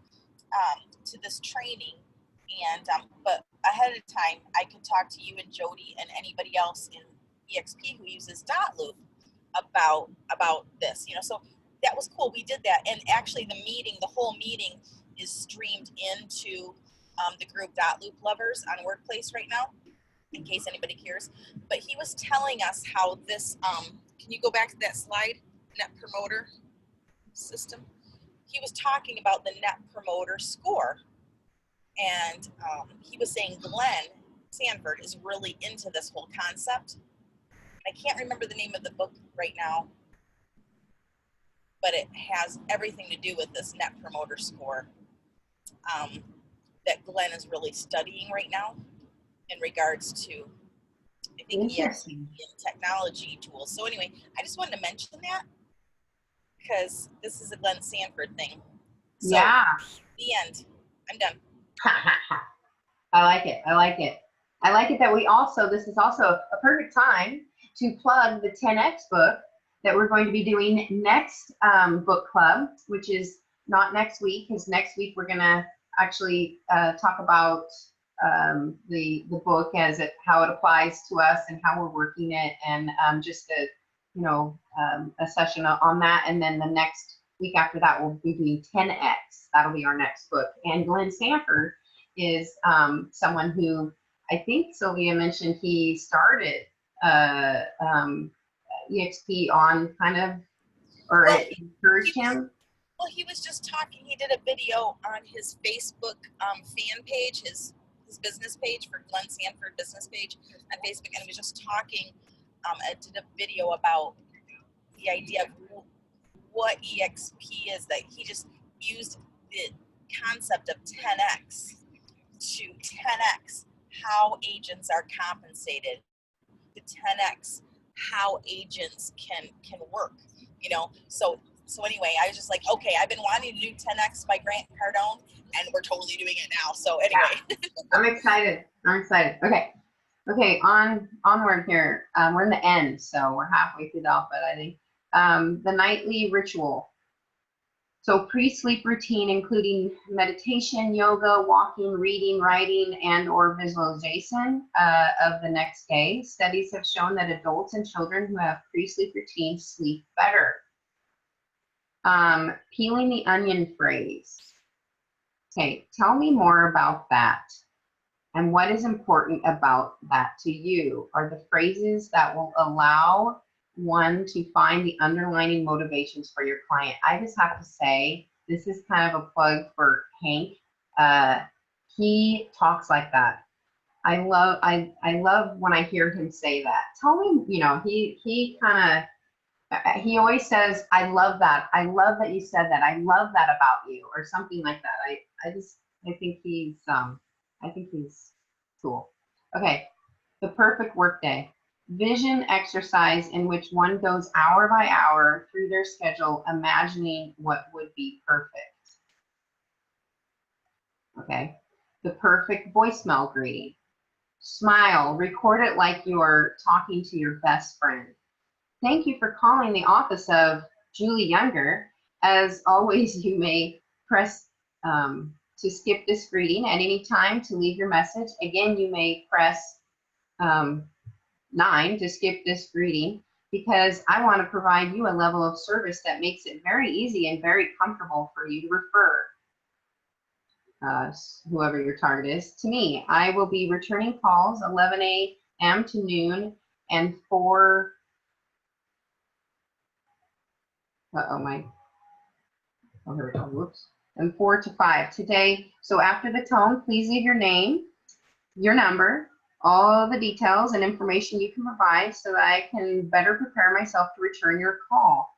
to this training and, but ahead of time, I could talk to you and Jody and anybody else in EXP who uses Loop about this, so that was cool. We did that. And actually the whole meeting is streamed into the group Loop Lovers on Workplace right now, in case anybody cares. But he was telling us how this, can you go back to that slide, Net Promoter System? He was talking about the Net Promoter Score, and he was saying Glenn Sanford is really into this whole concept. I can't remember the name of the book right now, but it has everything to do with this Net Promoter Score that Glenn is really studying right now in regards to, I think, EXP and technology tools. So anyway, I just wanted to mention that because this is a Glenn Sanford thing. So,
yeah.
The end. I'm done.
I like it. I like it. I like it that this is also a perfect time to plug the 10X book that we're going to be doing next book club, which is not next week, because next week we're going to actually talk about the book how it applies to us and how we're working it, and just a session on that. And then the next week after that, we'll be doing 10X. That'll be our next book. And Glenn Sanford is someone who I think Sylvia mentioned he started EXP on kind of, or it encouraged him.
Well, he was just talking. He did a video on his Facebook fan page, his business page for Glenn Sanford business page on Facebook, and he was just talking. Did a video about the idea of what EXP is. That he just used the concept of 10x to 10x how agents are compensated, to 10x how agents can work. So anyway, I was just like, okay, I've been wanting to do 10X by Grant Cardone, and we're totally doing it now. So anyway.
Yeah. I'm excited. Okay, onward here. We're in the end, so we're halfway through the alphabet, I think. The nightly ritual. So pre-sleep routine, including meditation, yoga, walking, reading, writing, and or visualization of the next day. Studies have shown that adults and children who have pre-sleep routines sleep better. Peeling the onion phrase. Okay, tell me more about that. And what is important about that to you? Are the phrases that will allow one to find the underlying motivations for your client. I just have to say, this is kind of a plug for Hank. He talks like that. I love when I hear him say that. Tell me, he always says, I love that. I love that you said that. I love that about you, or something like that. I think he's cool. Okay, the perfect workday. Vision exercise in which one goes hour by hour through their schedule, imagining what would be perfect. Okay, the perfect voicemail greeting. Smile, record it like you're talking to your best friend. Thank you for calling the office of Julie Younger. As always, you may press to skip this greeting at any time to leave your message. Again, you may press 9 to skip this greeting, because I want to provide you a level of service that makes it very easy and very comfortable for you to refer whoever your target is to me. I will be returning calls 11 a.m. to noon and 4 and 4 to 5 today. So after the tone, please leave your name, your number, all the details and information you can provide so that I can better prepare myself to return your call.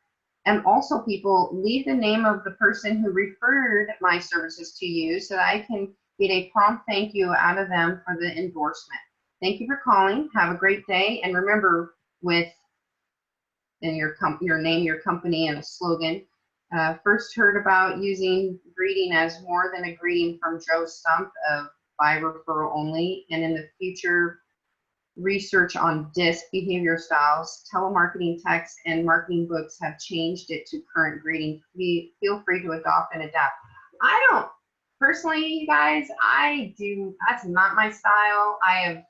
And also, people, leave the name of the person who referred my services to you so that I can get a prompt thank you out of them for the endorsement. Thank you for calling. Have a great day. And remember, with your name, your company, and a slogan. First heard about using greeting as more than a greeting from Joe Stump of by referral only, and in the future, research on DISC behavior styles, telemarketing texts, and marketing books have changed it to current greeting. Feel free to adopt and adapt. I don't personally, you guys. That's not my style. I've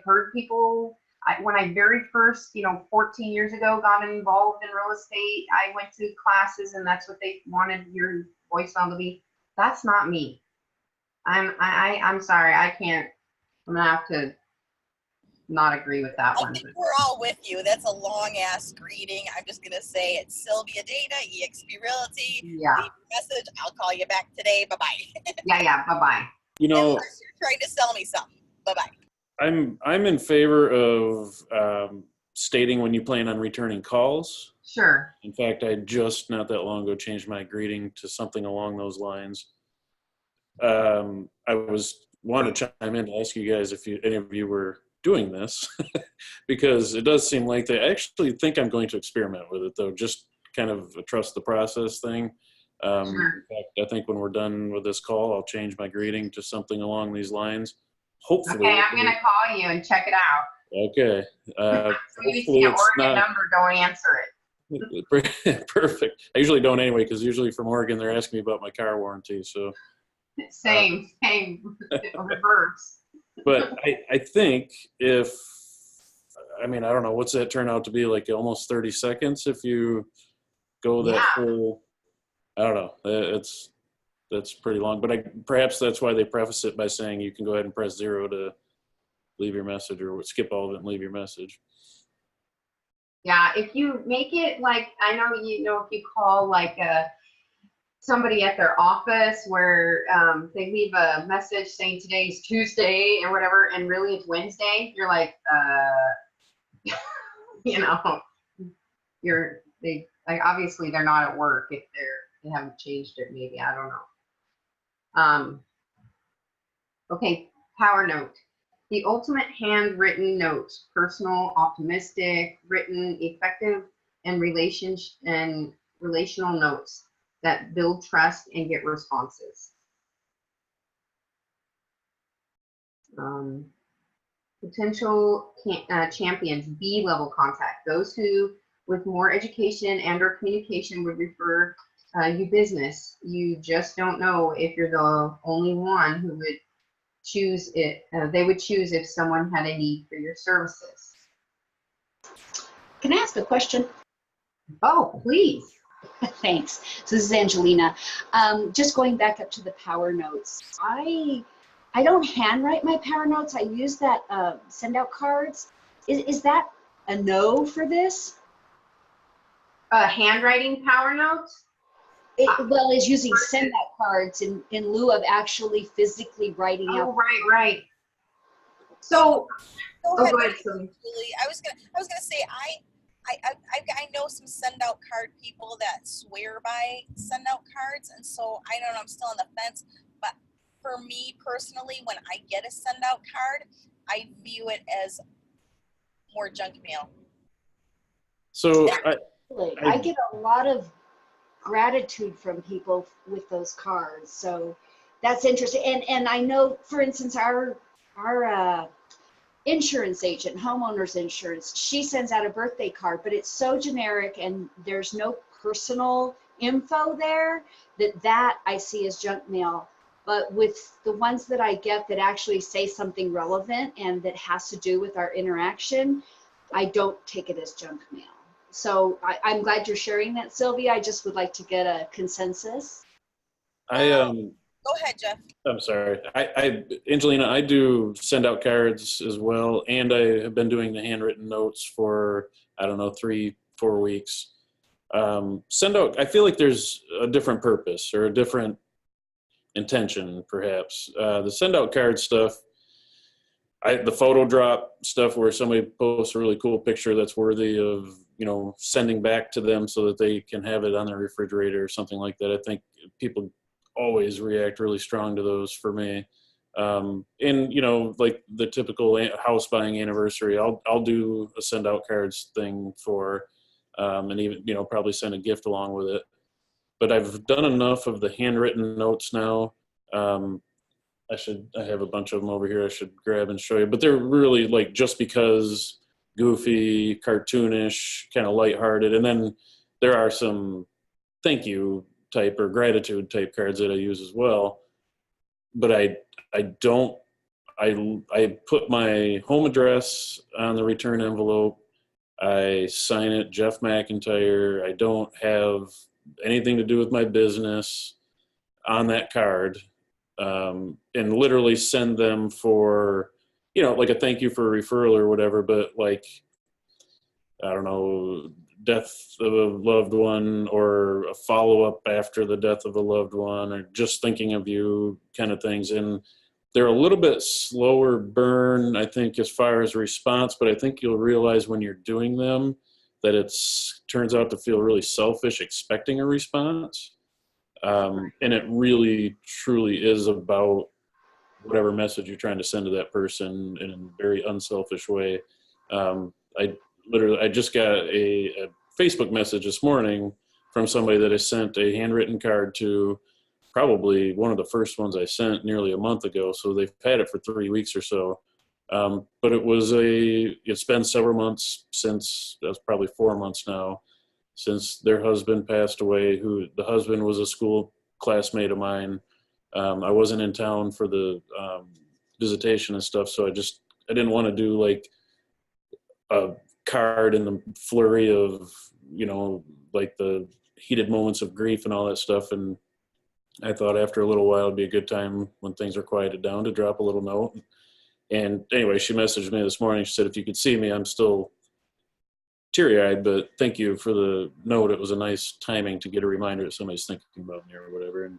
heard people. When I very first, 14 years ago, got involved in real estate, I went to classes, and that's what they wanted your voicemail to be. That's not me. I'm sorry, I can't. I'm gonna have to not agree with that one.
I think we're all with you. That's a long ass greeting. I'm just gonna say it's Sylvia Data, EXP Realty.
Yeah.
Leave a message. I'll call you back today. Bye bye.
Yeah. Bye bye.
Unless you're trying to sell me something. Bye bye.
I'm in favor of stating when you plan on returning calls.
Sure.
In fact, I just not that long ago changed my greeting to something along those lines. I wanted to chime in to ask you guys if any of you were doing this, because it does seem like they actually think I'm going to experiment with it, though, just kind of a trust the process thing.
Sure.
In fact, I think when we're done with this call, I'll change my greeting to something along these lines. Hopefully.
Okay, I'm gonna call you and check it out.
Okay.
So you see an Oregon number, don't answer
it. Perfect. I usually don't anyway, because usually from Oregon they're asking me about my car warranty. So
same reverse.
But I think I don't know, what's that turn out to be, like almost 30 seconds if you go that full. I don't know. That's pretty long, but perhaps that's why they preface it by saying you can go ahead and press 0 to leave your message, or skip all of it and leave your message.
Yeah, if you make it like, I know, if you call like somebody at their office where they leave a message saying today's Tuesday or whatever, and really it's Wednesday, you're like, like obviously they're not at work if they haven't changed it. Maybe, I don't know. Okay, power note. The ultimate handwritten note: personal, optimistic, written, effective, and relational notes that build trust and get responses. Potential champions: B-level contact. Those who, with more education and or communication, would refer you business. You just don't know if you're the only one who would choose it. They would choose if someone had a need for your services.
Can I ask a question?
Oh, please.
Thanks. So this is Angelina. Just going back up to the power notes. I don't handwrite my power notes. I use that send out cards. Is that a no for this?
Handwriting power notes?
Well, is using send out cards in lieu of actually physically writing out.
Oh, right. So,
Go ahead,
go ahead,
Julie. I was gonna say I know some send out card people that swear by send out cards, and so I don't know, I'm still on the fence. But for me personally, when I get a send out card, I view it as more junk mail.
So
I get a lot of gratitude from people with those cards, so that's interesting. And I know, for instance, our insurance agent, homeowners insurance, she sends out a birthday card, but it's so generic and there's no personal info there that I see as junk mail. But with the ones that I get that actually say something relevant and that has to do with our interaction, I don't take it as junk mail. So I'm glad you're sharing that, Sylvia. I just would like to get a consensus.
Go ahead, Jeff.
I'm sorry. Angelina, I do send out cards as well, and I have been doing the handwritten notes for, I don't know, 3-4 weeks. Send out, I feel like there's a different purpose or a different intention, perhaps. The send out card stuff, the photo drop stuff where somebody posts a really cool picture that's worthy of, sending back to them so that they can have it on their refrigerator or something like that. I think people always react really strong to those for me. And, like the typical house buying anniversary, I'll do a send out cards thing for, and even, probably send a gift along with it. But I've done enough of the handwritten notes now. I have a bunch of them over here I should grab and show you, but they're really like just because goofy, cartoonish, kind of lighthearted. And then there are some thank you type or gratitude type cards that I use as well. But I put my home address on the return envelope. I sign it Jeff McIntyre. I don't have anything to do with my business on that card. And literally send them for, like a thank you for a referral or whatever, but like, I don't know, death of a loved one or a follow-up after the death of a loved one or just thinking of you kind of things. And they're a little bit slower burn, I think, as far as response, but I think you'll realize when you're doing them that turns out to feel really selfish expecting a response. And it really, truly is about whatever message you're trying to send to that person in a very unselfish way. I just got a Facebook message this morning from somebody that I sent a handwritten card to, probably one of the first ones I sent nearly a month ago. So they've had it for 3 weeks or so. But it's been several months since, that's probably 4 months now, since their husband passed away, the husband was a school classmate of mine. I wasn't in town for the visitation and stuff, so I didn't want to do like a card in the flurry of, like the heated moments of grief and all that stuff. And I thought after a little while it'd be a good time when things are quieted down to drop a little note. And anyway, she messaged me this morning. She said, if you could see me, I'm still teary-eyed, but thank you for the note. It was a nice timing to get a reminder that somebody's thinking about me or whatever. And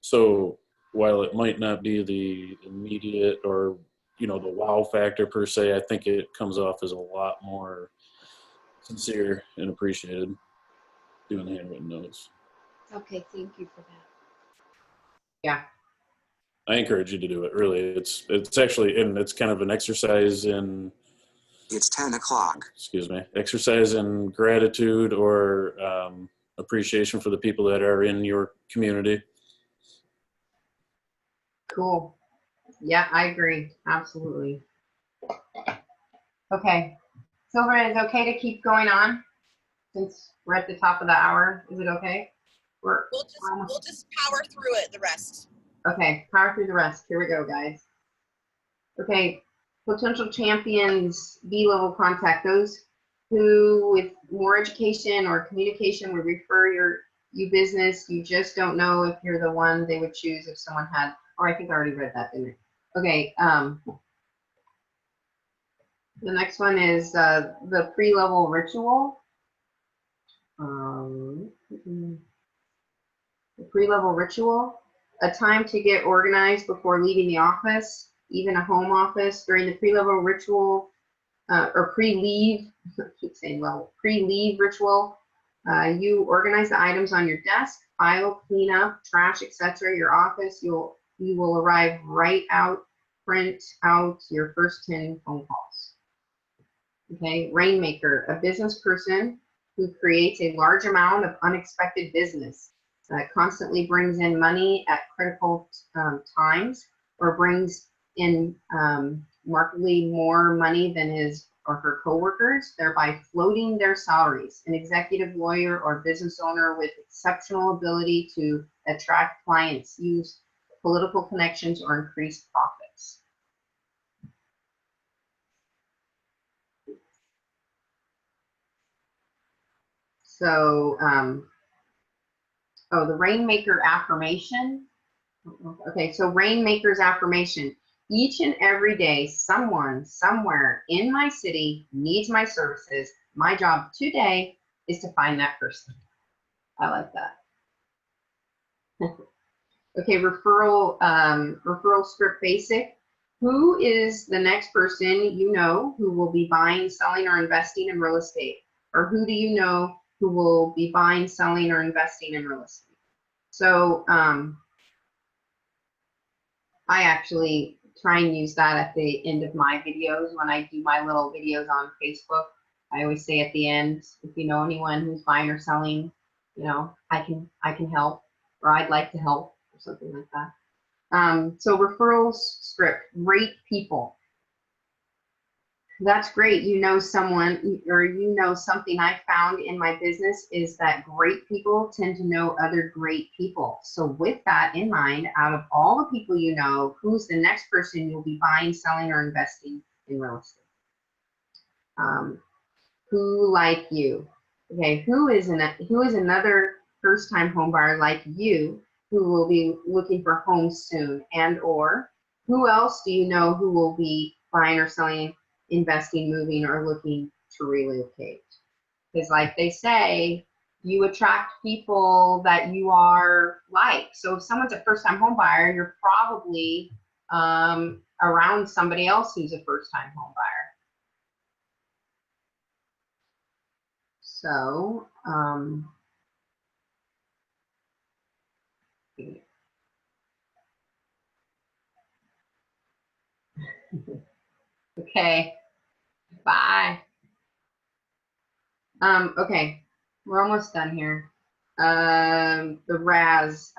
so while it might not be the immediate or, you know, the wow factor per se, I think it comes off as a lot more sincere and appreciated doing the handwritten notes.
Okay, thank you for that.
Yeah.
I encourage you to do it. Really, it's actually, and it's kind of an exercise in.
It's 10 o'clock.
Excuse me. Exercise in gratitude or appreciation for the people that are in your community.
Cool. Yeah, I agree. Absolutely. Okay. Sylvia, is it okay to keep going on since we're at the top of the hour? Is it okay?
We'll just power through it, the rest.
Okay, power through the rest. Here we go, guys. Okay, potential champions, B-level contact, those who with more education or communication would refer you business. You just don't know if you're the one they would choose if someone had, or I think I already read that, didn't I? Okay, the next one is the pre-level ritual. The pre-level ritual, a time to get organized before leaving the office, even a home office. During the pre-level ritual or pre-leave, I keep saying level, pre-leave ritual, you organize the items on your desk, file, clean up, trash, etc. Your office. You will arrive right out, print out your first 10 phone calls. Okay, rainmaker, a business person who creates a large amount of unexpected business. Constantly brings in money at critical times, or brings in markedly more money than his or her coworkers, thereby floating their salaries. An executive, lawyer, or business owner with exceptional ability to attract clients, use political connections, or increase profits. So, oh, the Rainmaker affirmation. Okay, so Rainmaker's affirmation. Each and every day, someone somewhere in my city needs my services. My job today is to find that person. I like that. Okay, referral script basic. Who is the next person you know who will be buying, selling, or investing in real estate? Or who do you know who will be buying, selling, or investing in real estate? So I actually try and use that at the end of my videos when I do my little videos on Facebook. I always say at the end, if you know anyone who's buying or selling, you know, I can help, or I'd like to help, or something like that. So referrals script, rate people. That's great. You know someone, or you know something I found in my business is that great people tend to know other great people. So with that in mind, out of all the people you know, who's the next person you'll be buying, selling, or investing in real estate? Who like you? Okay, who is another first-time home buyer like you who will be looking for homes soon? And or who else do you know who will be buying or selling, investing, moving, or looking to relocate? Because like they say, you attract people that you are like. So if someone's a first-time home buyer, you're probably around somebody else who's a first-time home buyer. So okay, bye. Okay, we're almost done here. The RAS,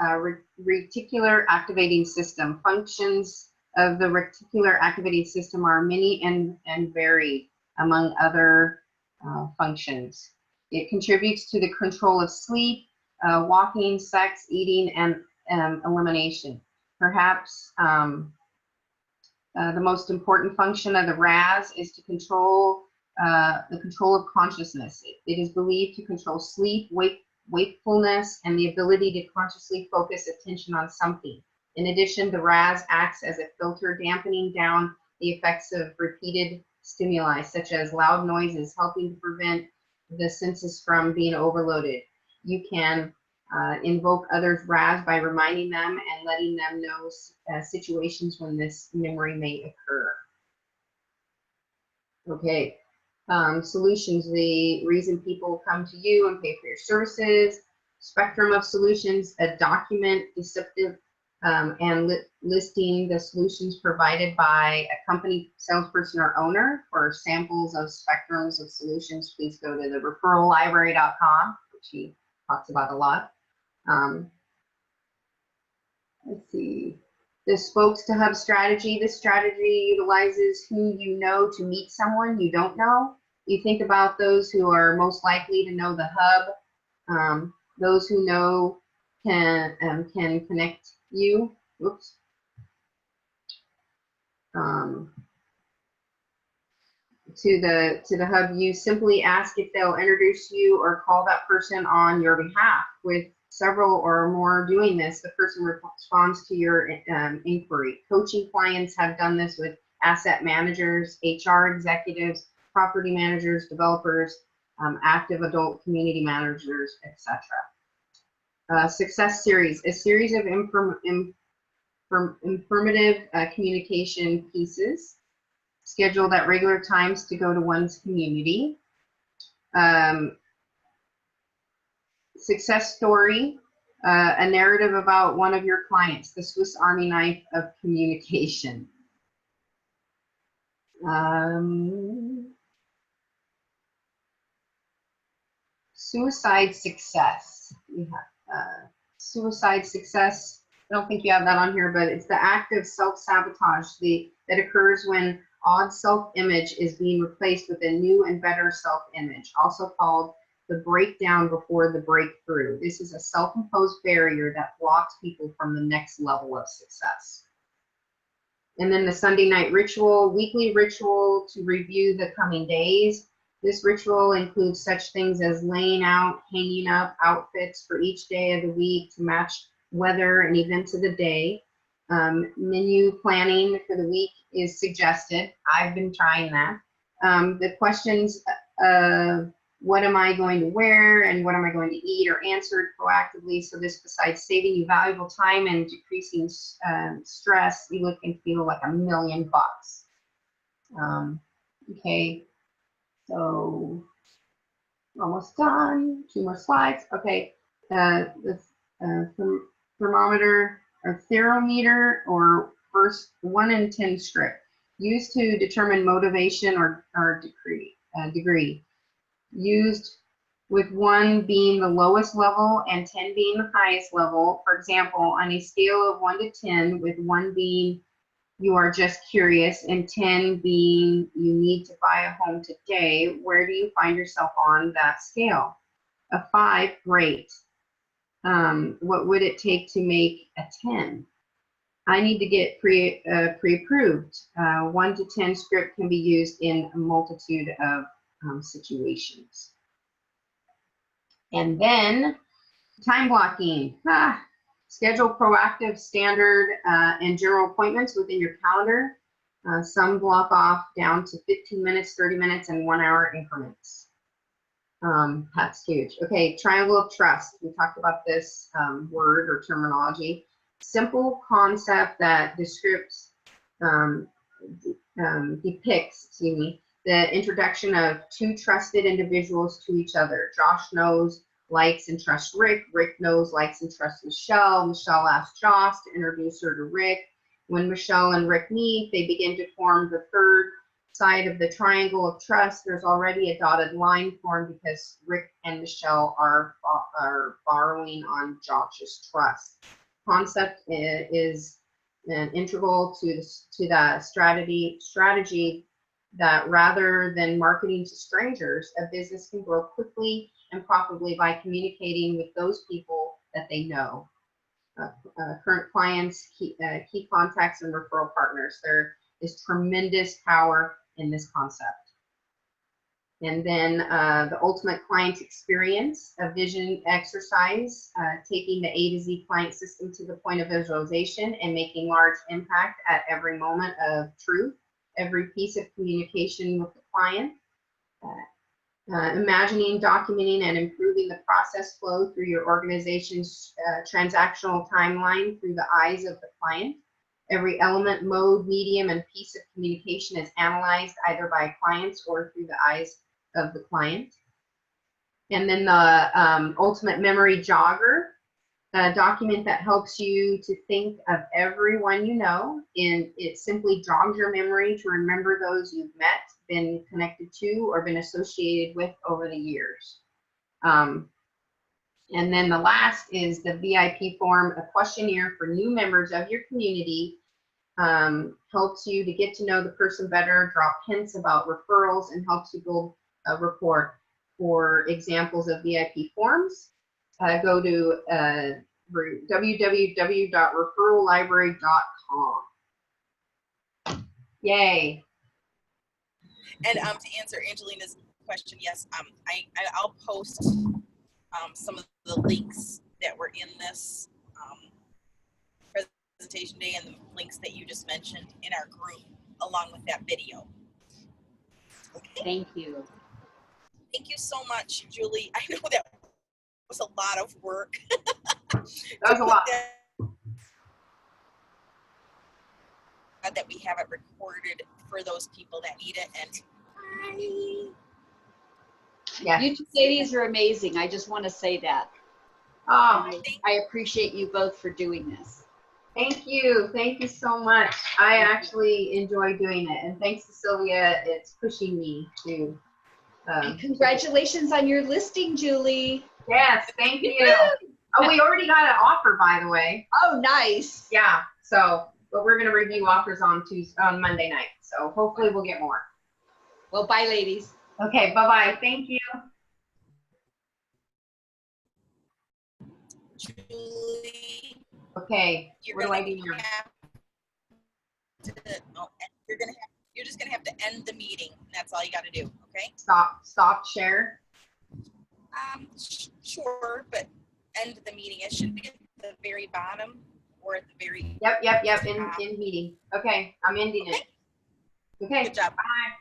reticular activating system. Functions of the reticular activating system are many and varied among other functions. It contributes to the control of sleep, walking, sex, eating, and elimination. Perhaps the most important function of the RAS is to control the control of consciousness. It is believed to control sleep, wakefulness, and the ability to consciously focus attention on something. In addition, the RAS acts as a filter, dampening down the effects of repeated stimuli, such as loud noises, helping to prevent the senses from being overloaded. You can invoke others' wrath by reminding them and letting them know situations when this memory may occur. Okay, solutions, the reason people come to you and pay for your services. Spectrum of solutions, a document deceptive and listing the solutions provided by a company salesperson or owner. For samples of spectrums of solutions, please go to the referrallibrary.com, which he talks about a lot. Let's see. The spokes to hub strategy. This strategy utilizes who you know to meet someone you don't know. You think about those who are most likely to know the hub. Those who know can connect you. Oops. To the hub, you simply ask if they'll introduce you or call that person on your behalf. With several or more doing this, the person responds to your inquiry. Coaching clients have done this with asset managers, HR executives, property managers, developers, active adult community managers, etc. Success series, a series of informative communication pieces scheduled at regular times to go to one's community. Success story, a narrative about one of your clients, the Swiss Army knife of communication. Suicide success. We have suicide success. I don't think you have that on here, but it's the act of self-sabotage that occurs when odd self-image is being replaced with a new and better self-image, also called the breakdown before the breakthrough. This is a self-imposed barrier that blocks people from the next level of success. And then the Sunday night ritual, weekly ritual to review the coming days. This ritual includes such things as laying out, hanging up outfits for each day of the week to match weather and events of the day. Menu planning for the week is suggested. I've been trying that. The questions, what am I going to wear and what am I going to eat, are answered proactively. So this, besides saving you valuable time and decreasing stress, you look and feel like $1 million. Okay, so almost done. 2 more slides. Okay, the thermometer or therometer, or first 1 in 10 script, used to determine motivation or degree. Used with 1 being the lowest level and 10 being the highest level. For example, on a scale of 1 to 10, with 1 being you are just curious and 10 being you need to buy a home today, where do you find yourself on that scale? A 5, great. What would it take to make a 10? I need to get pre-approved. 1 to 10 script can be used in a multitude of situations. And then time blocking. Schedule proactive, standard, and general appointments within your calendar. Some block off down to 15 minutes, 30 minutes, and 1 hour increments. That's huge. Okay, triangle of trust. We talked about this word or terminology. Simple concept that depicts, the introduction of 2 trusted individuals to each other. Josh knows, likes, and trusts Rick. Rick knows, likes, and trusts Michelle. Michelle asks Josh to introduce her to Rick. When Michelle and Rick meet, they begin to form the third side of the triangle of trust. There's already a dotted line formed because Rick and Michelle are borrowing on Josh's trust. Concept is an integral to the strategy that rather than marketing to strangers, a business can grow quickly and profitably by communicating with those people that they know. Current clients, key contacts, and referral partners. There is tremendous power in this concept. And then the ultimate client experience, a vision exercise, taking the A to Z client system to the point of visualization and making large impact at every moment of truth. every piece of communication with the client. Imagining, documenting, and improving the process flow through your organization's transactional timeline through the eyes of the client. Every element, mode, medium, and piece of communication is analyzed either by clients or through the eyes of the client. And then the ultimate memory jogger, a document that helps you to think of everyone you know, and it simply jogs your memory to remember those you've met, been connected to, or been associated with over the years. And then the last is the VIP form, a questionnaire for new members of your community. Helps you to get to know the person better, drop hints about referrals, and helps you build a report. For examples of VIP forms, go to www.referrallibrary.com. Yay.
And to answer Angelina's question, yes, I'll post some of the links that were in this presentation day and the links that you just mentioned in our group along with that video. Okay.
Thank you.
Thank you so much, Julie. I know that was a lot of work.
That was a lot.
That we have it recorded for those people that need it. And
Yeah.
You two ladies are amazing. I just want to say that.
Oh,
I appreciate you both for doing this.
thank you. Thank you so much. I actually enjoy doing it. And thanks to Sylvia, it's pushing me to.
And congratulations on your listing, Julie.
Yes, thank you. Oh, we already got an offer, by the way.
Oh, nice.
Yeah. So, but we're going to review offers on Monday night. So hopefully we'll get more.
Well, bye, ladies.
Okay. Bye-bye. Thank you.
Julie,
Okay.
you're
What do I do now?
You're just gonna have to end the meeting. That's all you got to do. Okay.
Stop share.
Sure, but end the meeting. It should be at the very bottom or at the very.
Yep. In meeting. Okay. I'm ending it. Okay.
Good job.
Bye.